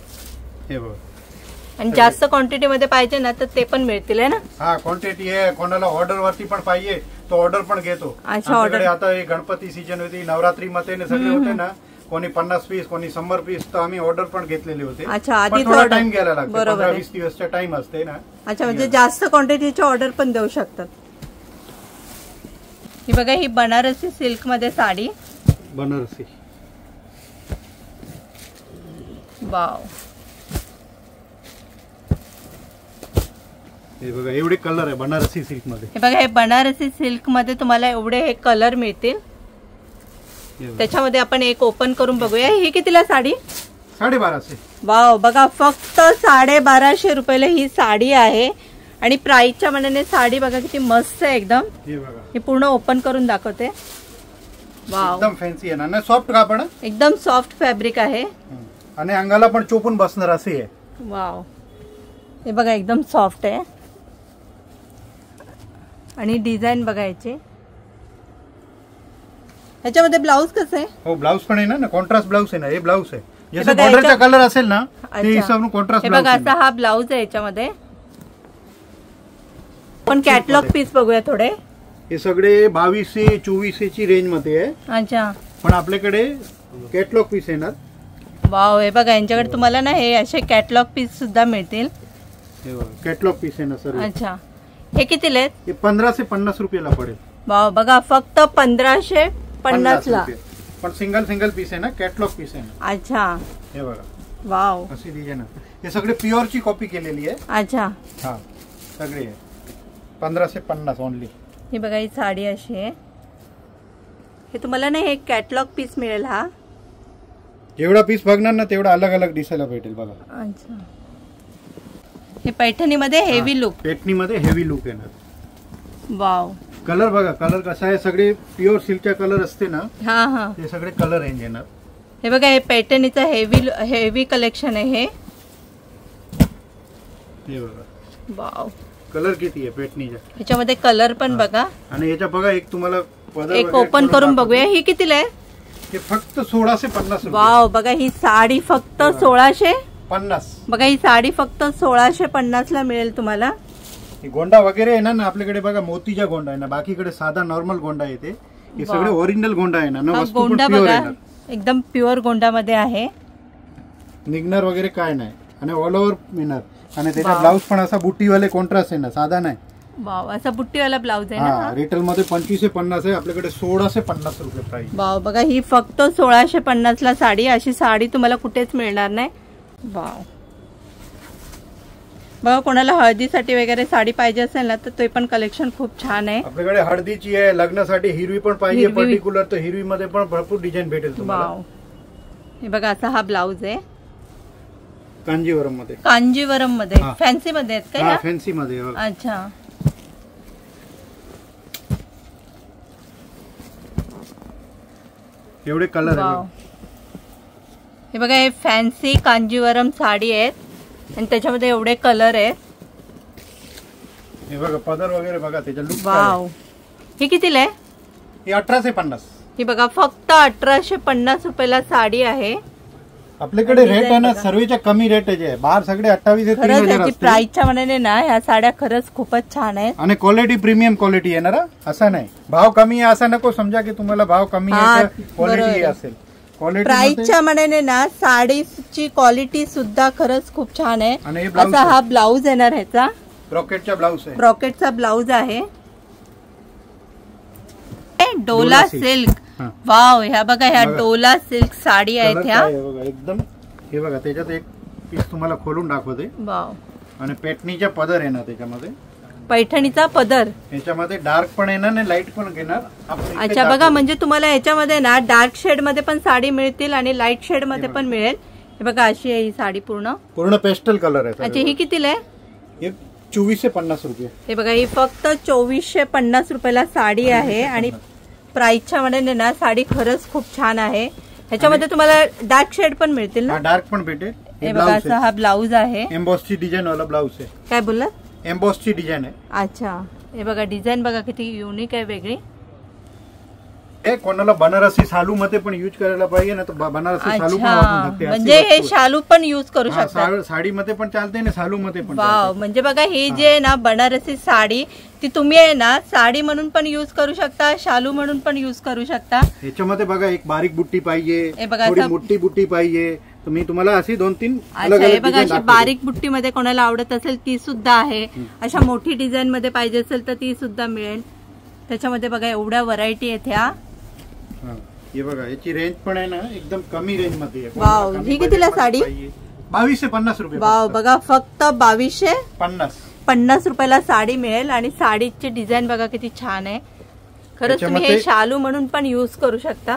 हे बघा, आणि जास्त क्वांटिटी मध्ये पाहिजे ना तर ते पण मिळतील आहे ना. हा, क्वांटिटी आहे. कोणाला ऑर्डर वरती पण पाहिजे तो ऑर्डर पण घेतो. अच्छा, ऑर्डर. आता हे गणपती सीजन होती, नवरात्री मध्ये सगळे होते ना, कोणी 50 पीस, कोणी 100 पीस, तर आम्ही ऑर्डर पण घेतलेले होते. अच्छा, आधी थोडा टाइम घ्यायला लागतो, 15-20 दिवसचा टाइम असते ना. अच्छा, म्हणजे जास्त क्वांटिटीची ऑर्डर पण देऊ शकतात. ही बघा ही बनारसी सिल्क मध्ये साडी. बनारसी. वाव, हे बघा एवढे कलर आहे बनारसी सिल्क मध्ये. हे बघा हे बनारसी सिल्क मध्ये तुम्हाला एवढे हे कलर मिळतील. त्याच्यामध्ये आपण एक ओपन करून बघूया. ही कितीला साडी? 1250. वाव, बघा फक्त 1250 रुपयाला ही साडी आहे. आणि प्राइसच्या मनाने साडी बघा किती मस्त आहे एकदम. हे बघा, हे पूर्ण ओपन करून दाखवते. वाव, एकदम फॅन्सी आहे ना, सॉफ्ट कापड, एकदम सॉफ्ट फॅब्रिक आहे. आणि अंगाला पण चोपून बसणार असे आहे. वाव, हे बघा एकदम सॉफ्ट आहे. आणि डिझाईन बघायचे. ह्याच्यामध्ये ब्लाऊज कसं आहे? हो, ब्लाऊज पण आहे ना, कॉन्ट्रास्ट ब्लाऊज आहे ना. हे ब्लाऊज आहे, जसं बॉर्डरचा कलर असेल ना ते हिसाब कॉन्ट्रास्ट. हे बघा असा हा ब्लाऊज आहे याच्यामध्ये. पण कॅटलॉग पीस बघूया थोडे. हे सगळे 2200, 2400 ची रेंज मध्ये आहे. अच्छा, पण आपल्याकडे कॅटलॉग पीस येणार. वाव, हे बघा यांच्याकडे तुम्हाला ना हे असे कॅटलॉग पीस सुद्धा मिळतील. हे बघा कॅटलॉग पीस आहे ना सर. अच्छा, हे कितीला आहेत? हे 1550 रुपयाला पडेल. वाव, बघा फक्त 1550 ला. पण सिंगल पीस आहे ना, कॅटलॉग पीस आहे ना. अच्छा, हे बघा, वाव, अशी डिझाईन आहे. हे सगळे प्युअर ची कॉपी केलेली आहे. अच्छा, हा, सगळे 1550 ओनली. ही बघा ही साडी अशी आहे. हे तुम्हाला ना हे कॅटलॉग पीस मिळेल. हा जेवढा पीस बघणार ना तेवढा अलग अलग दिसायला भेटेल बघा. अच्छा, हे पैठणीमध्ये हेवी लुक. पैठणीमध्ये हेवी लुक येणार. वाव, कलर बघा, कलर कसा आहे, सगळे प्युअर सिल्कचा कलर असते ना. हा हा, हे सगळे कलर रेंज येणार. हे बघा हे पैठणीचं हेवी कलेक्शन आहे हे बघा. वाव, कलर किती आहे पैठणीच्या. ह्याच्यामध्ये कलर पण बघा. आणि याच्या बघा एक तुम्हाला एक ओपन करून बघूया. ही कितीला आहे? हे फक्त 1650. वाव, बघा ही साडी फक्त 1650. बघा ही साडी फक्त 1650 ला मिळेल तुम्हाला. गोंडा वगैरे आहे ना आपल्याकडे बघा, मोतीचा गोंडा आहे ना, बाकीकडे साधा नॉर्मल गोंडा येते. हे सगळे ओरिजिनल गोंडा आहे ना. गोंडा बघा एकदम प्युअर गोंडामध्ये आहे. निघणार वगैरे काय नाही. आणि ऑल ओव्हर मिळणार. आणि त्याचा ब्लाऊज पण असा बुट्टीवाले कॉन्ट्रास्ट आहे ना, साधा नाही. वाव, असा बुट्टीवाला ब्लाऊज आहे ना. रिटेल मध्ये 2550 आहे, आपल्याकडे 1650 रुपये प्राइस. वाव, बघा ही फक्त 1650 ला साडी. अशी साडी तुम्हाला कुठेच मिळणार नाही. वाव, बघा कोणाला हळदीसाठी वगैरे साडी पाहिजे असेल ना तर ते पण कलेक्शन खूप छान आहे. आपल्याकडे हळदीची आहे, लग्नासाठी हिरवी पण पाहिजे पर्टिक्युलर, तर हिरवी मध्ये पण भरपूर डिझाईन भेटेल तुम्हाला. वाव, हे बघा असा हा ब्लाऊज आहे. कांजीवरम मध्ये. कांजीवरम मध्ये फॅन्सी मध्ये आहेत का? फॅन्सी मध्ये. अच्छा, एवढे कलर आहे. हे बघा, हे फॅन्सी कांजीवरम साडी आहेत आणि त्याच्यामध्ये एवढे कलर आहेत. हे बघा पदर वगैरे बघा, त्याच्या लुक. वाव, हे कितीला आहे? हे 1850. ही बघा फक्त 1850 रुपयाला साडी आहे. आपल्याकडे रेट आहे ना सर्वच्या कमी रेट आहे. बाहेर सगळे 28 प्राइसच्या मनाने ना ह्या साड्या खरंच खूपच छान आहेत आणि क्वालिटी प्रीमियम क्वालिटी येणार. असं नाही भाव कमी आहे असं नको समजा की तुम्हाला भाव कमी आहे क्वालिटी असेल. प्राइसच्या मनाने ना साडीची क्वालिटी सुद्धा खरंच खूप छान आहे. असा हा ब्लाऊज येणार ह्याचा, ब्रॉकेटचा ब्लाऊज आहे. ब्रॉकेटचा ब्लाऊज आहे. डोला सिल्क. वाव, ह्या बघा, ह्या डोला सिल्क साडी आहेत ह्या एकदम. हे बघा त्याच्यात एक पीस तुम्हाला खोलून दाखवते. वाव, आणि पैठणीच्या पदर आहे ना त्याच्यामध्ये, पैठणीचा पदर. याच्यामध्ये डार्क पण येणार आणि लाईट पण घेणार. अच्छा बघा, म्हणजे तुम्हाला याच्यामध्ये ना डार्क शेड मध्ये पण साडी मिळतील आणि लाईट शेड मध्ये पण मिळेल. हे बघा, अशी आहे ही साडी पूर्ण पेस्टल कलर आहे. अच्छा, ही कितीला आहे? 2450 रुपये. हे बघा, ही फक्त 2450 रुपयाला साडी आहे आणि प्राइसच्या मनाने ना साडी खरंच खूप छान आहे. ह्याच्यामध्ये तुम्हाला डार्क शेड पण मिळतील ना? डार्क पण भेटेल. हे बघा, असा हा ब्लाऊज आहे. एम्बॉसची डिझाईन वाला ब्लाऊज आहे. काय बोललात? एम्बॉसची डिझाईन आहे. अच्छा, हे बघा डिझाईन बघा किती युनिक आहे, वेगळी. कोणाला बनारसी शालू मध्ये पण यूज करायला पाहिजे ना, तर बनारसी शालू पण वापरू शकते. म्हणजे हे शालू पण यूज करू शकता. साडी मध्ये पण चालते ना, शालू मध्ये पण. वाव, म्हणजे बघा ही जी आहे ना बनारसी साडी, ती तुम्ही आहे ना साडी म्हणून पण यूज करू शकता, शालू म्हणून पण यूज करू शकता. याच्यामध्ये बघा एक बारीक बुट्टी पाहिजे, थोडी मोठी बुट्टी पाहिजे, तुम्ही तुम्हाला अशी 2-3 हे बघा, अशी बारीक बुट्टी मध्ये कोणाला आवडत असेल ती सुद्धा आहे. अशा मोठी डिझाईन मध्ये पाहिजे असेल तर ती सुद्धा मिळेल. त्याच्यामध्ये बघा एवढ्या व्हरायटी आहेत ह्या. हे बघा, याची रेंज पण आहे ना एकदम कमी रेंज मध्ये. वाव, ही कितीला साडी? 2250 रुपये. वाव, बघा फक्त 2250 रुपयाला साडी मिळेल. आणि साडीची डिझाईन बघा किती छान आहे. खरंच तुम्ही हे शालू म्हणून पण यूज करू शकता.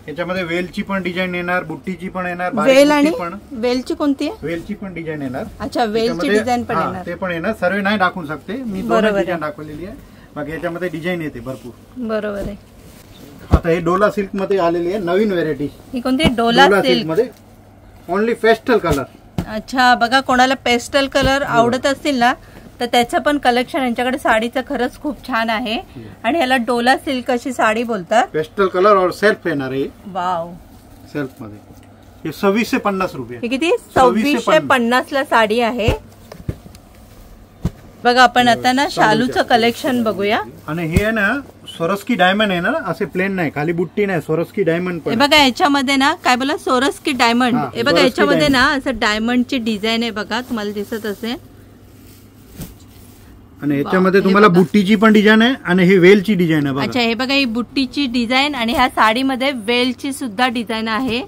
याच्यामध्ये वेलची पण डिझाईन येणार, बुट्टीची पण येणार. वेल आणि वेलची कोणती आहे? वेलची पण डिझाईन येणार. अच्छा, वेलची डिझाईन पण येणार. ते पण येणार. सर्व नाही दाखवू शकते मी, दोन डिझाईन दाखवलेली आहे. बाकी याच्यामध्ये डिझाईन येते भरपूर. बरोबर आहे. आता हे डोला सिल्क मध्ये आलेली आहे नवीन व्हेरायटी. ही कोणती? डोला सिल्क मध्ये ओनली पेस्टल कलर. अच्छा बघा, कोणाला पेस्टल कलर आवडत असतील ना तर त्याचं पण कलेक्शन यांच्याकडे साडीचं खरंच खूप छान आहे. आणि ह्याला डोला सिल्क अशी साडी बोलतात. पेस्टल कलर और सेल्फ येणार आहे. वाव, सेल्फ मध्ये. हे 2650 रुपये. हे किती? 2650 ला साडी आहे. बघा, आपण आता ना शालूचं कलेक्शन बघूया. आणि हे ना सोरस्की डायमंड आहे ना, असे प्लेन नाही, खाली बुट्टी नाही, सोरस्की डायमंड पण. हे बघा, याच्यामध्ये ना काय बोला, सोरस्की डायमंड. हे बघा, याच्यामध्ये ना असं डायमंडची डिझाईन आहे बघा, तुम्हाला दिसत असेल. आणि याच्यामध्ये तुम्हाला बुट्टीची पण डिझाईन आहे आणि ही वेलची डिझाईन आहे. अच्छा, हे बघा, ही बुट्टीची डिझाईन आणि ह्या साडीमध्ये वेलची सुद्धा डिझाईन आहे.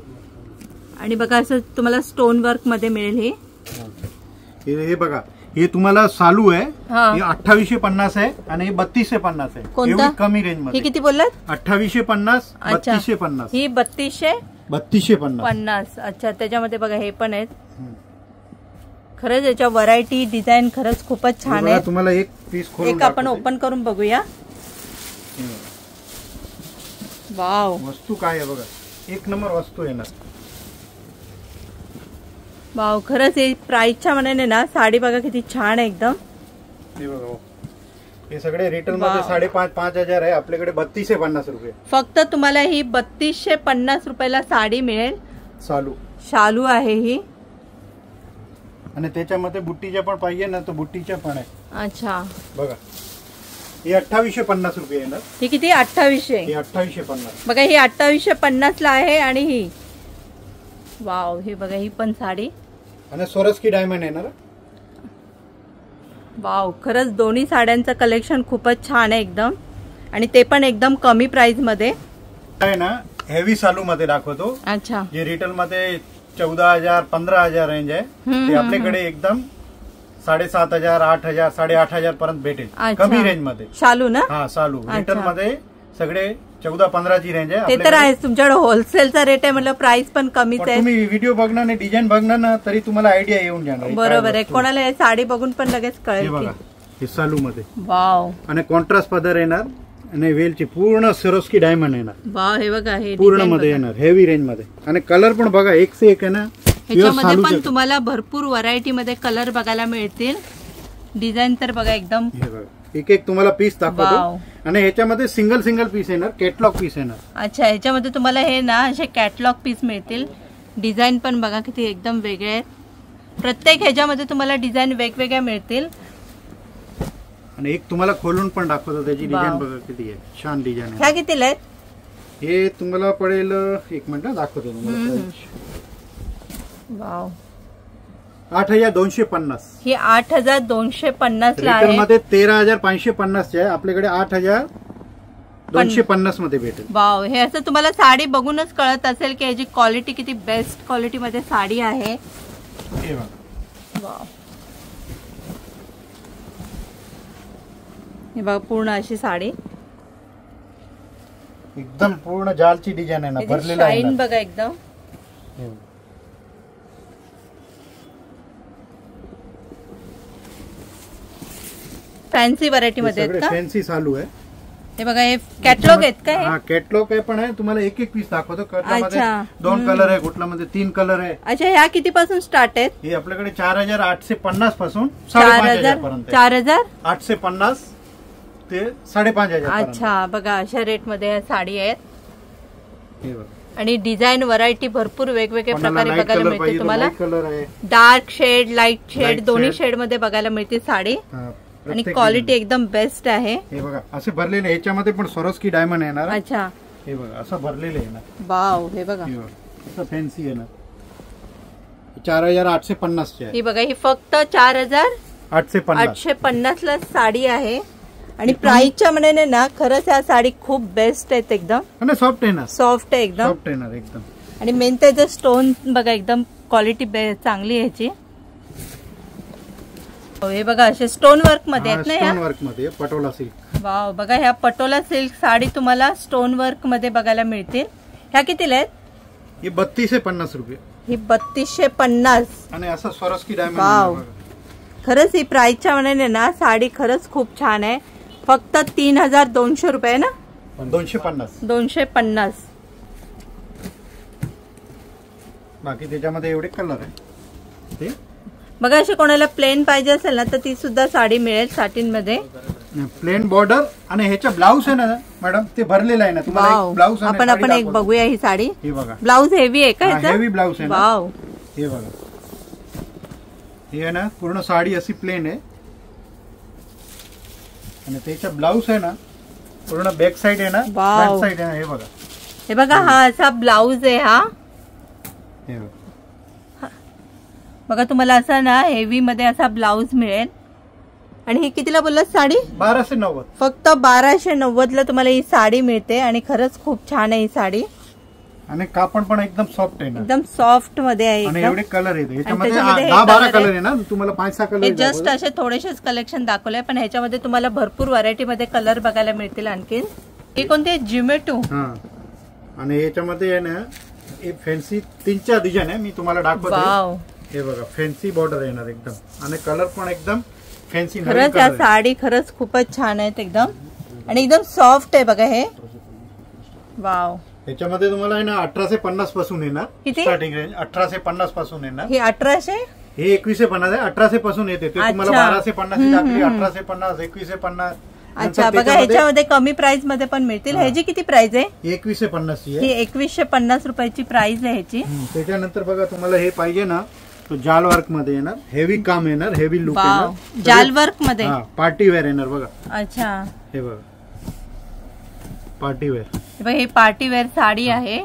आणि बघा असं तुम्हाला स्टोन वर्क मध्ये मिळेल. हे बघा, हे तुम्हाला चालू आहे. हे 2850 आहे आणि हे 3250 आहे. कोणता? कमी रेंज मध्ये. हे किती बोललात? 2850, 3250. ही 3250. अच्छा, त्याच्यामध्ये बघा हे पण आहेत. खरंच याच्या व्हरायटी, डिझाईन खरंच खूपच छान आहे. तुम्हाला एक पीस एक आपण ओपन करून बघूया. वाव, वस्तू काय आहे बघा, एक नंबर वस्तू आहे ना. वाव, खरंच हे प्राइसच्या मनाने ना साडी बघा किती छान आहे एकदम. हे बघा, हे सगळे रिटेल मध्ये 5,500 आहे. आपल्याकडे 3250 रुपये. फक्त तुम्हाला ही 3250 रुपयाला साडी मिळेल. शालू आहे ही. आणि त्याच्यामध्ये बुट्टीच्या पण पाहिजे ना, तर बुट्टीच्या पण आहे. अच्छा बघा, ही 2850 रुपये येणार. ही किती? 2800. ही 2850. बघा, ही 2850 ला आहे. आणि ही वाव, हे बघा, ही पण साडी आणि सोरस्की डायमंड येणार. वाव, खरंच दोन्ही साड्यांचं कलेक्शन खूपच छान आहे एकदम. आणि ते पण एकदम कमी प्राइस मध्ये आहे ना. हेवी शालू मध्ये दाखवतो. अच्छा, जे रिटेल मध्ये 14,000, 15,000 रेंज आहे, ते आपल्याकडे एकदम 7,500, 8,000, 8,500 पर्यंत भेटेल. कमी रेंज मध्ये. शालू ना? हा, शालू. रिटेल मध्ये सगळे 14-15 ची रेंज आहे. ते तर आहे, तुमच्याकडे होलसेलचा रेट आहे म्हटलं प्राइस पण कमीच आहे. तुम्ही व्हिडिओ बघणार आणि डिझाईन बघणार ना तरी तुम्हाला आयडिया येऊन जाणार. बरोबर आहे, कोणाला हे साडी बघून पण लगेच कळेल. बघा हे सालू मध्ये वाव, आणि कॉन्ट्रास्ट पदर येणार आणि वेलची पूर्ण सरोस्की डायमंड येणार. वाव, हे बघा हे पूर्ण मध्ये येणार, हेवी रेंज मध्ये. आणि कलर पण बघा एक से एक आहे ना. ह्याच्यामध्ये पण तुम्हाला भरपूर व्हरायटी मध्ये कलर बघायला मिळतील. डिझाईन तर बघा एकदम एक एक तुम्हाला पीस दाखवतो. आणि ह्याच्यामध्ये सिंगल पीस येणार, कॅटलॉग पीस येणार. अच्छा, ह्याच्यामध्ये तुम्हाला हे ना असे कॅटलॉग पीस मिळतील. डिझाईन पण बघा किती एकदम वेगळे आहेत. प्रत्येक ह्याच्यामध्ये तुम्हाला डिझाईन वेगवेगळ्या मिळतील. आणि एक तुम्हाला खोलून पण दाखवतो, त्याची डिझाईन बघा किती आहे, छान डिझाईन आहे. ह्या कितीला आहेत? हे तुम्हाला पडेल, एक मिनिट दाखवतो तुम्हाला. वाव, 8,250. ही 8,250 ला आहे. मध्ये 13,550 आहे, आपल्याकडे 8,250 मध्ये भेटेल. वाव, हे असं तुम्हाला साडी बघूनच कळत असेल की याची क्वालिटी किती बेस्ट क्वालिटी मध्ये साडी आहे. वाव, हे बघा पूर्ण अशी साडी एकदम पूर्ण जालची डिझाईन आहे ना, भरलेला आहे. शाईन बघा एकदम. फॅन्सी व्हरायटी मध्ये आहेत का? फॅन्सी चालू आहे. हे बघा हे कॅटलॉग आहेत का? हा कॅटलॉग आहे, पण आहे तुम्हाला एक एक पीस दाखवतो. कलरमध्ये 2 कलर आहे, कुठल्यामध्ये 3 कलर आहे. अच्छा, ह्या किती पासून स्टार्ट आहेत? हे आपल्याकडे 4,850 पासून 5,500 पर्यंत. 4,850 ते 5,500. अच्छा, बघा अशा रेट मध्ये ह्या साडी आहेत. आणि डिझाईन व्हरायटी भरपूर वेगवेगळ्या प्रकारे बघायला मिळते तुम्हाला. डार्क शेड, लाईट शेड दोन्ही शेड मध्ये बघायला मिळते साडी. आणि क्वालिटी एकदम बेस्ट आहे. हे बघा असे भरलेले, ह्याच्यामध्ये पण सरोस्की डायमंड येणार. अच्छा, हे बघा असं भरलेले येणार. वाव, हे बघा असं फॅन्सी येणार. 4,850 ची आहे. ही बघा, ही फक्त 4,850 ला साडी आहे. आणि प्राइसच्या मनाने ना खरंच ह्या साडी खूप बेस्ट आहेत एकदम. आणि सॉफ्ट येणार, सॉफ्ट आहे एकदम, सॉफ्ट येणार एकदम. आणि मेन त्याचं स्टोन बघा एकदम क्वालिटी चांगली आहे ह्याची. हे बघा असे स्टोन वर्क मध्ये आहेत ना, स्टोन वर्क मध्ये पटोला सिल्क. वाव, बघा ह्या पटोला सिल्क साडी तुम्हाला स्टोन वर्क मध्ये बघायला मिळतील. ह्या कितीला आहेत? ही 3,250 रुपये. ही 3,250. आणि असं सरोस्की डायमंड. वाव, खरंच ही प्राइसच्या मनाने ना साडी खरंच खूप छान आहे. फक्त 3,200 रुपये ना. 250. बाकी त्याच्यामध्ये एवढे कलर आहे. बघा अशी कोणाला प्लेन पाहिजे असेल ना तर ती सुद्धा साडी मिळेल साटिन मध्ये. प्लेन बॉर्डर आणि ह्याचा ब्लाऊज आहे ना मॅडम, ते भरलेला आहे ना तुम्हाला. ब्लाऊज आपण एक बघूया ही साडी. हे बघा, ब्लाऊज हेवी आहे का? हेवी ब्लाऊज आहे. वाव, हे बघा, हे आहे ना पूर्ण साडी अशी प्लेन आहे. आणि त्याचा ब्लाऊज आहे ना पूर्ण बॅक साइड आहे ना, फ्रंट साइड आहे ना. हे बघा, हा असा ब्लाऊज आहे. हा हे बघा, बघा तुम्हाला असा ना हेवी मध्ये असा ब्लाऊज मिळेल. आणि ही कितीला बोललात साडी? 1290. फक्त 1290 ला तुम्हाला ही साडी मिळते. आणि खरंच खूप छान आहे ही साडी. आणि कापड पण एकदम सॉफ्ट आहे ना, एकदम सॉफ्ट मध्ये आहे. आणि एवढे कलर आहेत याच्यामध्ये, 10-12 कलर आहे ना. तुम्हाला 5-6 कलर. जस्ट असे थोडेसेच कलेक्शन दाखवले, पण ह्याच्यामध्ये तुम्हाला भरपूर व्हरायटी मध्ये कलर बघायला मिळतील. आणखी हे कोणते? जिमेटो. आणि याच्यामध्ये आहे ना फॅन्सी 3-4 डिझाईन आहे, मी तुम्हाला दाखवतो. हे बघा, फॅन्सी बॉर्डर येणार एकदम. आणि कलर पण एकदम फॅन्सी. खरंच या साडी खरंच खूपच छान आहेत एकदम. आणि एकदम सॉफ्ट आहे बघा हे. वाव, याच्यामध्ये तुम्हाला आहे ना 1850 पासून येणार. किती स्टार्टिंग रेंज? 1850 पासून येणार. ही 1800. हे 2150 आहे. 1800 पासून येते. तुम्हाला 1250 टाकली, 1850, 2150. अच्छा, बघा ह्याच्यामध्ये कमी प्राइस मध्ये पण मिळतील. ह्याची किती प्राइस आहे? 2150 ची आहे. ही 2150 रुपयाची प्राइस आहे ह्याची. त्याच्यानंतर बघा तुम्हाला हे पाहिजे ना तो जाल वर्क मध्ये येणार. हेवी काम येणार, हेवी लुक येणार. जाल वर्क मध्ये पार्टी वेअर येणार बघा. अच्छा, हे बघा पार्टी वेअर. हे पार्टी वेअर साडी आहे.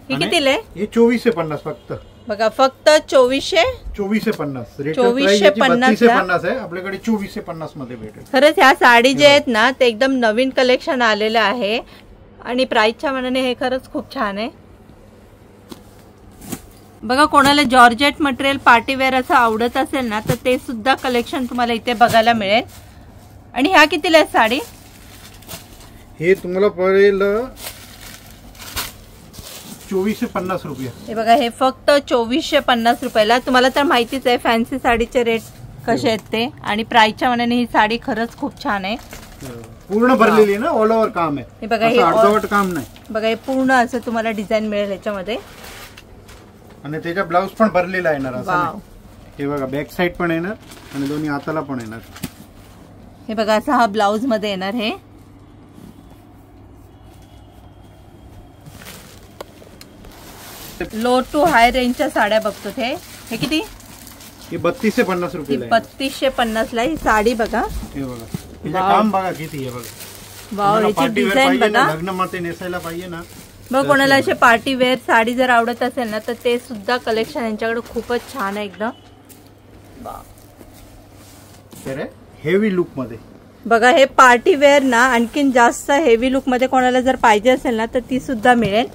हे कितीला आहे? हे 2450 फक्त. बघा फक्त 2450. 2450 आहे आपल्याकडे. 2450 मध्ये भेटेल. खरंच ह्या साडी जे आहेत ना ते एकदम नवीन कलेक्शन आलेलं आहे. आणि प्राइसच्या मनाने हे खरंच खूप छान आहे. बघा कोणाला जॉर्जेट मटेरियल पार्टीवेअर असं आवडत असेल ना तर ते सुद्धा कलेक्शन तुम्हाला इथे बघायला मिळेल. आणि ह्या कितीला आहे साडी? हे तुम्हाला पडेल 2450 रुपये. हे बघा, हे फक्त 2450 रुपयाला. तुम्हाला तर माहितीच आहे फॅन्सी साडीचे रेट कसे आहेत ते, आणि प्राइसच्या मनाने ही साडी खरंच खूप छान आहे. पूर्ण भरलेली ना, ऑल ओव्हर काम आहे. हे बघा, हे अर्धवट काम नाही. बघा, हे पूर्ण असं तुम्हाला डिझाईन मिळेल ह्याच्यामध्ये, आणि त्याचा ब्लाऊज पण भरलेला येणार असं. हे बघा, बॅक साइड पण येणार आणि दोन्ही हाताला पण येणार. हे बघा, असा हा ब्लाऊज मध्ये येणार. हे लो टू हाय रेंजच्या साड्या बघतो. हे किती? हे 3250 रुपये. 3250 ला ही साडी बघा. हे बघा, तिचं काम बघा किती आहे बघा. वाव, याची डिझाईन बघा. लग्न मध्ये नेसायला पाहिजे ना. बघ, कोणाला असे पार्टी वेअर साडी जर आवडत असेल ना, तर ते सुद्धा कलेक्शन यांच्याकडे खूपच छान आहे एकदम. हेवी लुक मध्ये बघा, हे पार्टी वेअर ना आणखीन जास्त हेवी लुक मध्ये कोणाला जर पाहिजे असेल ना, तर ती सुद्धा मिळेल.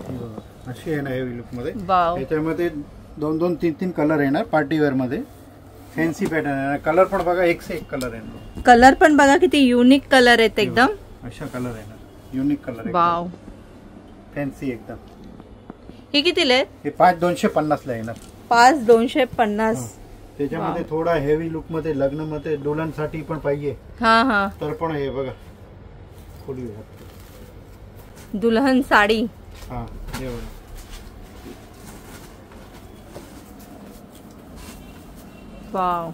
अशी आहे ना हेवी लुक मध्ये. त्याच्यामध्ये 2-2, 3-3 कलर येणार. पार्टी वेअर मध्ये फॅन्सी पॅटर्न येणार. कलर पण बघा, एक से एक कलर येणार. कलर पण बघा किती युनिक कलर आहेत एकदम. अशा कलर येणार, युनिक कलर. वाव, फॅन्सी एकदम. हे कितीला आहे? हे 5250 ला येणार. 5250. त्याच्यामध्ये थोडा हेवी लुक मध्ये लग्न मध्ये दुल्हनसाठी पण पाहिजे. हा तर पण हे बघा, थोडी दुल्हन साडी. हा, हे बघा. वाव,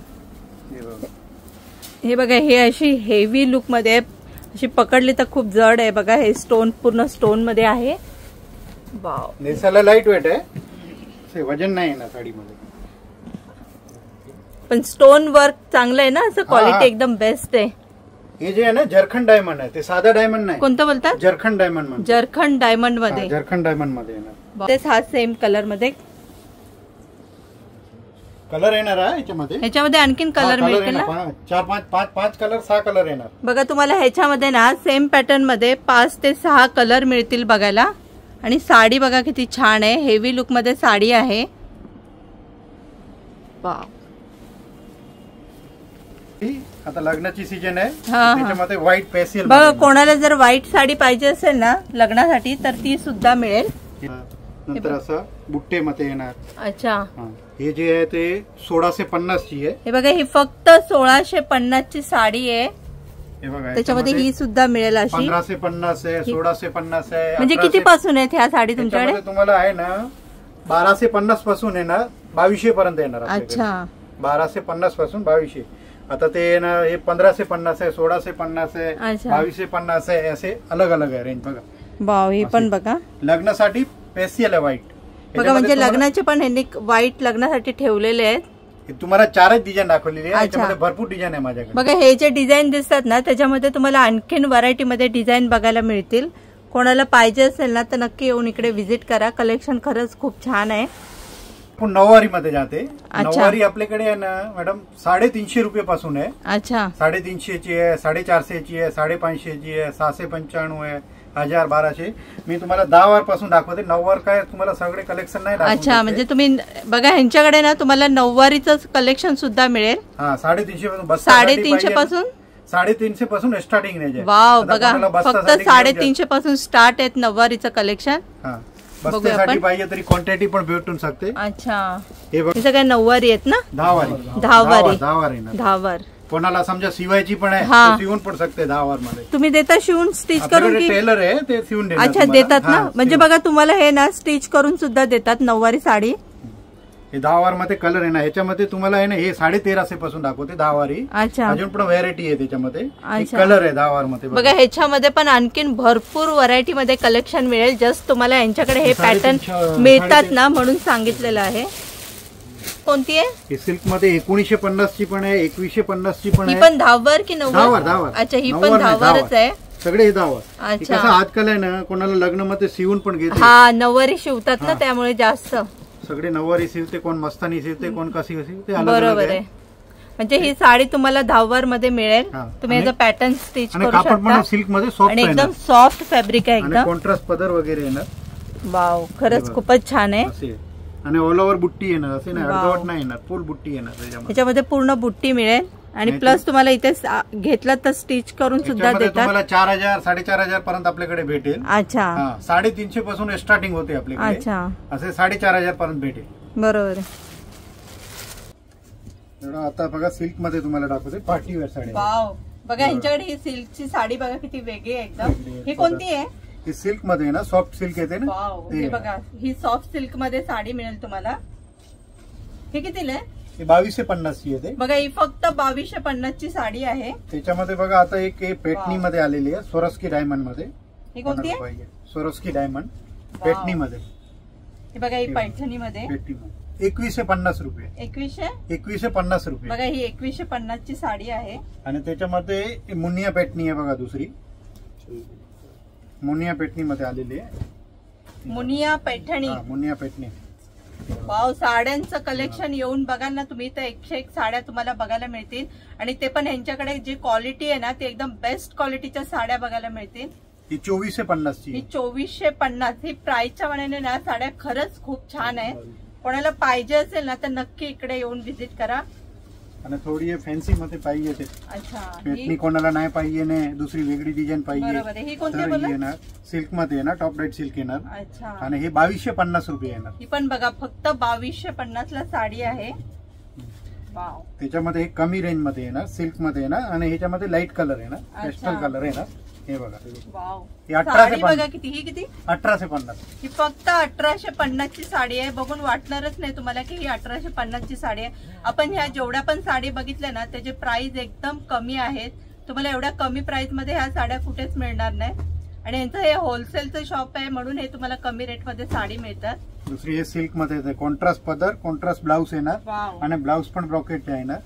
हे बघा, हे अशी हेवी लुक मध्ये अशी पकडली तर खूप जड आहे. बघा, हे स्टोन पूर्ण स्टोन मध्ये आहे. वाव, नेसायला लाईट वेट आहे, वजन नाही ना साडीमध्ये. पण स्टोन वर्क चांगलं आहे ना, असं क्वालिटी एकदम बेस्ट आहे. हे जे आहे ना जरखंड डायमंड आहे, ते साधा डायमंड नाही. कोणतं बोलतात? जरखंड डायमंड. जरखंड डायमंड मध्ये. जरखंड डायमंड मध्ये येणार. तेच हा सेम कलर मध्ये कलर येणार आहे ह्याच्यामध्ये. ह्याच्यामध्ये आणखीन कलर मिळतील ना. 4-5 कलर, 6 कलर येणार. बघा, तुम्हाला ह्याच्यामध्ये ना सेम पॅटर्न मध्ये 5 ते 6 कलर मिळतील बघायला. आणि साडी बघा किती छान आहे, हेवी लुक मध्ये साडी आहे. वाव, आता लग्नाची सीजन आहे, त्याच्यामध्ये व्हाईट पेस्टल. बघा, कोणाला जर व्हाईट साडी पाहिजे असेल ना लग्नासाठी, तर ती सुद्धा मिळेल. नंतर असं बुट्टे मध्ये येणार. अच्छा, हे जे आहे ते 1650 ची आहे. हे बघा, ही फक्त 1650 ची साडी आहे. हे बघा, त्याच्यामध्ये ही सुद्धा मिळेल अशी. 1550 आहे, 1650 आहे. म्हणजे किती पासून आहेत ह्या साडी तुमच्याकडे? तुम्हाला आहे ना 1250 पासून आहे ना 2200 पर्यंत येणार. अच्छा, 1250 पासून 2200. आता ते ना हे 1550 आहे, 1650 आहे, 2250 आहे, असे अलग अलग आहे रेंज. बघा, वाव, ही पण बघा लग्नासाठी पेस्टल आहे व्हाईट. बघा, म्हणजे लग्नाचे पण ह्यांनी व्हाईट लग्नासाठी ठेवलेले आहेत. तुम्हाला 4च डिझाईन दाखवलेली आहे, त्याच्यामध्ये भरपूर डिझाईन आहे माझ्याकडे. बघा, हे जे डिझाईन दिसतात ना, त्याच्यामध्ये तुम्हाला आणखीन व्हरायटी मध्ये डिझाईन बघायला मिळतील. कोणाला पाहिजे असेल ना, तर नक्की येऊन इकडे व्हिजिट करा. कलेक्शन खरंच खूप छान आहे. पण नऊवारी मध्ये जाते. नऊवारी आपल्याकडे आहे ना मॅडम 350 रुपये पासून आहे. अच्छा, 350 ची आहे, 450 ची आहे, 550 ची आहे, 695 आहे, 1000-1200. मी तुम्हाला 10 वार पासून दाखवते. 9 वार काय तुम्हाला सगळे कलेक्शन नाही दाखवते. अच्छा, म्हणजे तुम्ही बघा ह्यांच्याकडे ना तुम्हाला 9 वारीचं कलेक्शन सुद्धा मिळेल. हा, 350 पासून 350 पासून 350 पासून स्टार्टिंग नाही. वाव, बघा, फक्त 350 पासून स्टार्ट आहेत 9 वारीचं कलेक्शन. बस्त्यासाठी पाहिजे तरी क्वांटिटी पण भेटून शकते. अच्छा, हे सगळ्या 9 वारी आहेत ना. 10 वारी. 10 वार. कोणाला समजा शिवायची पण आहे, शिवून पण शकते 10 वार मध्ये. तुम्ही देता शिवून स्टिच करून? टेलर आहे ते शिवून देतात. अच्छा, देतात ना. म्हणजे बघा, तुम्हाला हे ना स्टिच करून सुद्धा देतात 9 वारी साडी. हे 10 वार मध्ये कलर आहे ना, ह्याच्यामध्ये तुम्हाला आहे ना हे 1350 पासून दाखवते 10 वारी. अच्छा, अजून पण व्हरायटी आहे त्याच्यामध्ये. कलर आहे 10 वार मध्ये. बघा, ह्याच्यामध्ये पण आणखीन भरपूर व्हरायटी मध्ये कलेक्शन मिळेल. जस्ट तुम्हाला यांच्याकडे हे पॅटर्न मिळतात ना म्हणून सांगितलेलं आहे. कोणती आहे? सिल्क मध्ये 1950 ची पण आहे, 2150 ची पण आहे. ही पण 10 वार की 9 वार? 10 वार. अच्छा, ही पण 10 वारच आहे. सगळे हे 10 वार. अच्छा, कसं आजकाल आहे ना कोणाला लग्न मध्ये शिवून पण घेते. हा, 9 वारी शिवतात ना, त्यामुळे जास्त सगळे 9 वारी शिवते, कोण मस्तानी शिवते, कोण कशी शिवते. बरोबर आहे. म्हणजे ही साडी तुम्हाला 10 वार मध्ये मिळेल. तुम्ही याचा पॅटर्न स्टिच करू शकता. सिल्क मध्ये सॉफ्ट आणि एकदम सॉफ्ट फॅब्रिक आहे एकदम. कॉन्ट्रास्ट पदर वगैरे येणार. वाव, खरंच खूपच छान आहे. आणि ऑल ओव्हर बुट्टी येणार, असे नाही अर्धवट नाही येणार, फुल बुट्टी येणार. त्याच्यामध्ये पूर्ण बुट्टी मिळेल. आणि प्लस तुम्हाला इथे घेतलं तर स्टिच करून सुद्धा देतात. तुम्हाला 4000 4,500 पर्यंत आपल्याकडे भेटेल. अच्छा. 350 पासून स्टार्टिंग होते आपल्याकडे. अच्छा. असे 4,500 पर्यंत भेटेल. बरोबर आहे. आता बघा सिल्क मध्ये तुम्हाला दाखवते पार्टीवेअर साडी. वाव, बघा यांच्याकडे ही सिल्कची साडी बघा किती वेगळी आहे एकदम. ही कोणती आहे? ही सिल्क मध्ये ना, सॉफ्ट सिल्क येते ना. वाव, हे बघा ही सॉफ्ट सिल्क मध्ये साडी मिळेल तुम्हाला. हे कितीला आहे? 2250 ची येते बघा. ही फक्त 2250 ची साडी आहे. त्याच्यामध्ये बघा आता एक पेटनी मध्ये आलेली आहे, सोरोस्की डायमंड मध्ये. ही कोणती आहे? सोरोस्की डायमंड पेटनी मध्ये. हे बघा ही पैठणी मध्ये. 2150 रुपये. 2150 रुपये. बघा ही 2150 ची साडी आहे. आणि त्याच्यामध्ये मुनिया पेटनी आहे बघा, दुसरी मुनिया पेटनी मध्ये आलेली आहे. मुनिया पैठणी. मुनिया पेटनी. वाव, साड्यांचं कलेक्शन येऊन बघा ना तुम्ही, तर 101 साड्या तुम्हाला बघायला मिळतील. आणि ते पण यांच्याकडे जी क्वालिटी आहे ना, ती एकदम बेस्ट क्वालिटीच्या साड्या बघायला मिळतील. ही 2450 ची. ही 2450. ही प्राइसच्या मानाने ना साड्या खरंच खूप छान आहे. कोणाला पाहिजे असेल ना तर नक्की इकडे येऊन व्हिजिट करा. आणि थोडी फॅन्सी मध्ये पाहिजे ते. अच्छा. पेटनी कोणाला नाही पाहिजे ना, दुसरी वेगळी डिझाईन पाहिजे. ही कोणती येणार? सिल्क मध्ये येणार, टॉप राईट सिल्क येणार. अच्छा. आणि हे 2250 रुपये येणार. ही पण बघा फक्त 2250 ला साडी आहे. वाव. त्याच्यामध्ये कमी रेंज मध्ये येणार, सिल्क मध्ये येणार. आणि ह्याच्यामध्ये लाईट कलर येणार, पेस्टल कलर येणार. हे बघा. वाव. ही 1850 बघा किती. ही किती? 1850. ही फक्त 1850 ची साडी आहे. बघून वाटणारच नाही तुम्हाला की ही 1850 ची साडी आहे. आपण ह्या जेवढ्या पण साडी बघितल्या ना, त्याचे प्राइस एकदम कमी आहेत. तुम्हाला एवढ्या कमी प्राइस मध्ये ह्या साड्या कुठेच मिळणार नाही. आणि यांचं हे होलसेलचं शॉप आहे म्हणून हे तुम्हाला कमी रेट मध्ये साडी मिळतात. दुसरी हे सिल्क मध्ये कॉन्ट्रास्ट पदर, कॉन्ट्रास्ट ब्लाउज येणार. आणि ब्लाउज पण ब्रॉकेट येणार.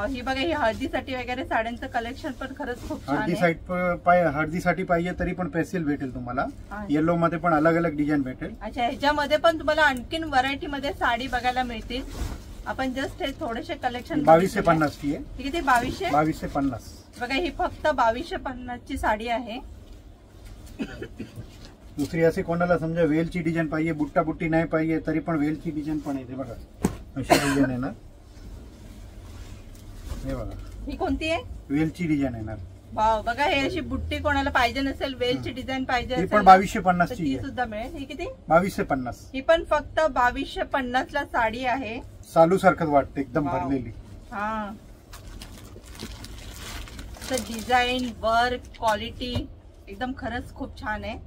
ही बघा ही हळदीसाठी वगैरे साड्यांचं कलेक्शन पण खरंच खूप छान आहे. हळदीसाठी पाहिजे तरी पण पेन्सिल भेटेल तुम्हाला. येलो मध्ये पण अलग अलग डिझाईन भेटेल. अच्छा. ह्याच्यामध्ये पण तुम्हाला आणखीन व्हरायटी मध्ये साडी बघायला मिळतील. आपण जस्ट हे थोडेसे कलेक्शन. 2250 ची आहे. किती? 2250. बघा ही फक्त 2250 ची साडी आहे. दुसरी असे कोणाला समजा वेलची डिझाईन पाहिजे, बुट्टा बुट्टी नाही पाहिजे तरी पण वेलची डिझाईन पण येते बघा. अशी डिझाईन आहे ना. हे बघा. ही कोणती आहे? वेलची डिझाईन येणार. वाव, बघा हे अशी बुट्टी कोणाला पाहिजे नसेल, वेलची डिझाईन पाहिजे असेल, पण 2250 ची सुद्धा मिळेल. ही किती? 2250. ही पण फक्त 2250 ला साडी आहे. चालू सारखं वाटते, एकदम भरलेली. हा. डिझाईन, वर्क, क्वालिटी एकदम खरंच खूप छान आहे.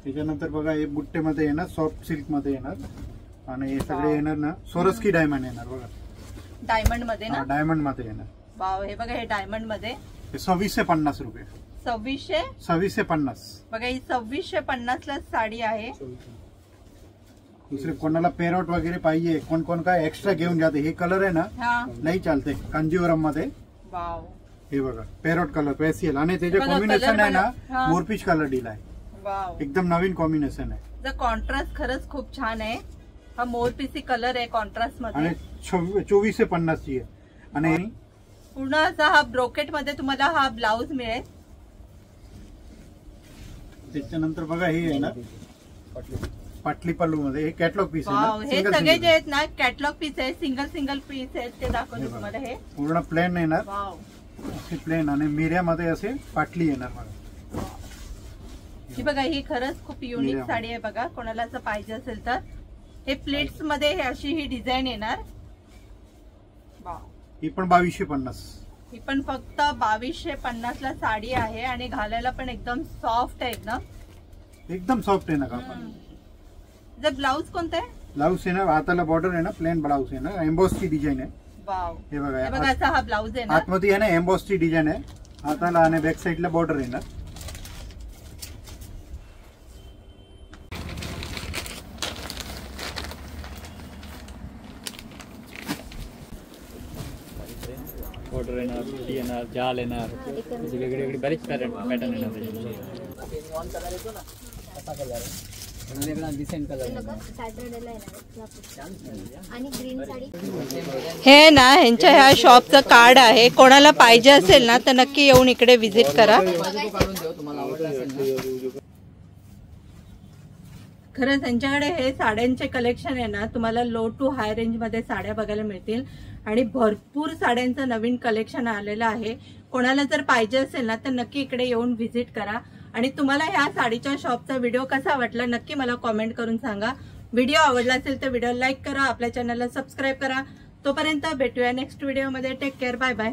त्याच्यानंतर बघा हे बुट्टे मध्ये येणार, सॉफ्ट सिल्क मध्ये येणार. आणि हे सगळे येणार ना सोरोस्की डायमंड येणार बघा. डायमंड मध्ये ना. डायमंड मध्ये येणार. वाव, हे बघा हे डायमंड मध्ये. 2650 रुपये. 2650. बघा ही 2650 ला साडी आहे. दुसरे कोणाला पेरोट वगैरे पाहिजे, कोण कोण काय एक्स्ट्रा घेऊन जाते. हे कलर आहे ना, नाही चालते कांजीवरम मध्ये. वाव. हे बघा पेरोट कलर पेसियल. आणि त्याचे कॉम्बिनेशन आहे ना, मोरपीच कलर दिलाय. वाव, एकदम नवीन कॉम्बिनेशन आहे. कॉन्ट्रास्ट खरंच खूप छान आहे. हा मोरपीसी कलर आहे कॉन्ट्रास्ट मध्ये. आणि 2450 ची आहे. आणि पूर्ण असा हा ब्रोकेट मध्ये तुम्हाला हा ब्लाउज मिळेल. त्याच्यानंतर बघा हे आहे ना पाटली पल्लू मध्ये. हे कॅटलॉग पीस आहे. हे सगळे जे आहेत ना कॅटलॉग पीस आहे, सिंगल सिंगल पीस आहेत, ते दाखवतो तुम्हाला. हे पूर्ण प्लेन येणार. प्लेन आणि मिऱ्यामध्ये असे पाटली येणार बघा. ही बघा ही खरंच खूप युनिक साडी आहे बघा. कोणाला असं पाहिजे असेल तर हे प्लेट्स मध्ये अशी ही डिझाईन येणार. ही पण 2250. ही पण फक्त 2250 ला साडी आहे. आणि घालायला पण एकदम सॉफ्ट आहे. एकदम सॉफ्ट आहे ना का. जर ब्लाउज कोणता आहे? ब्लाउज आहे ना, हाताला बॉर्डर आहे ना, प्लेन ब्लाउज आहे ना, एम्बॉस ची डिझाईन आहे. वाव, हे बघा. बघा असा हा ब्लाउज आहे ना. आतमध्ये आहे ना एम्बॉस ची डिझाईन आहे. हाताला आणि बॅक साईडला बॉर्डर आहे ना. बॉर्डर येणार, बुट्टी येणार, जाल येणार, असे वेगवेगळे बरेच पॅटर्न येणार. हे ना ह्यांच्या ह्या शॉपचं कार्ड आहे. कोणाला पाहिजे असेल ना तर नक्की येऊन इकडे व्हिजिट करा. खरंच त्यांच्याकडे हे साड्यांचे कलेक्शन आहे ना, तुम्हाला लो टू हाय रेंज मध्ये साड्या बघायला मिळतील आणि भरपूर साड्यांचं नवीन कलेक्शन आलेलं आहे. कोणाला जर पाहिजे असेल ना तर नक्की इकडे येऊन व्हिजिट करा. आणि तुम्हाला ह्या साडीच्या शॉपचा व्हिडिओ कसा वाटला नक्की मला कॉमेंट करून सांगा. व्हिडिओ आवडला असेल तर व्हिडिओ लाईक करा, आपल्या चॅनलला सबस्क्राईब करा. तोपर्यंत भेटूया नेक्स्ट व्हिडिओमध्ये. Take care, bye bye.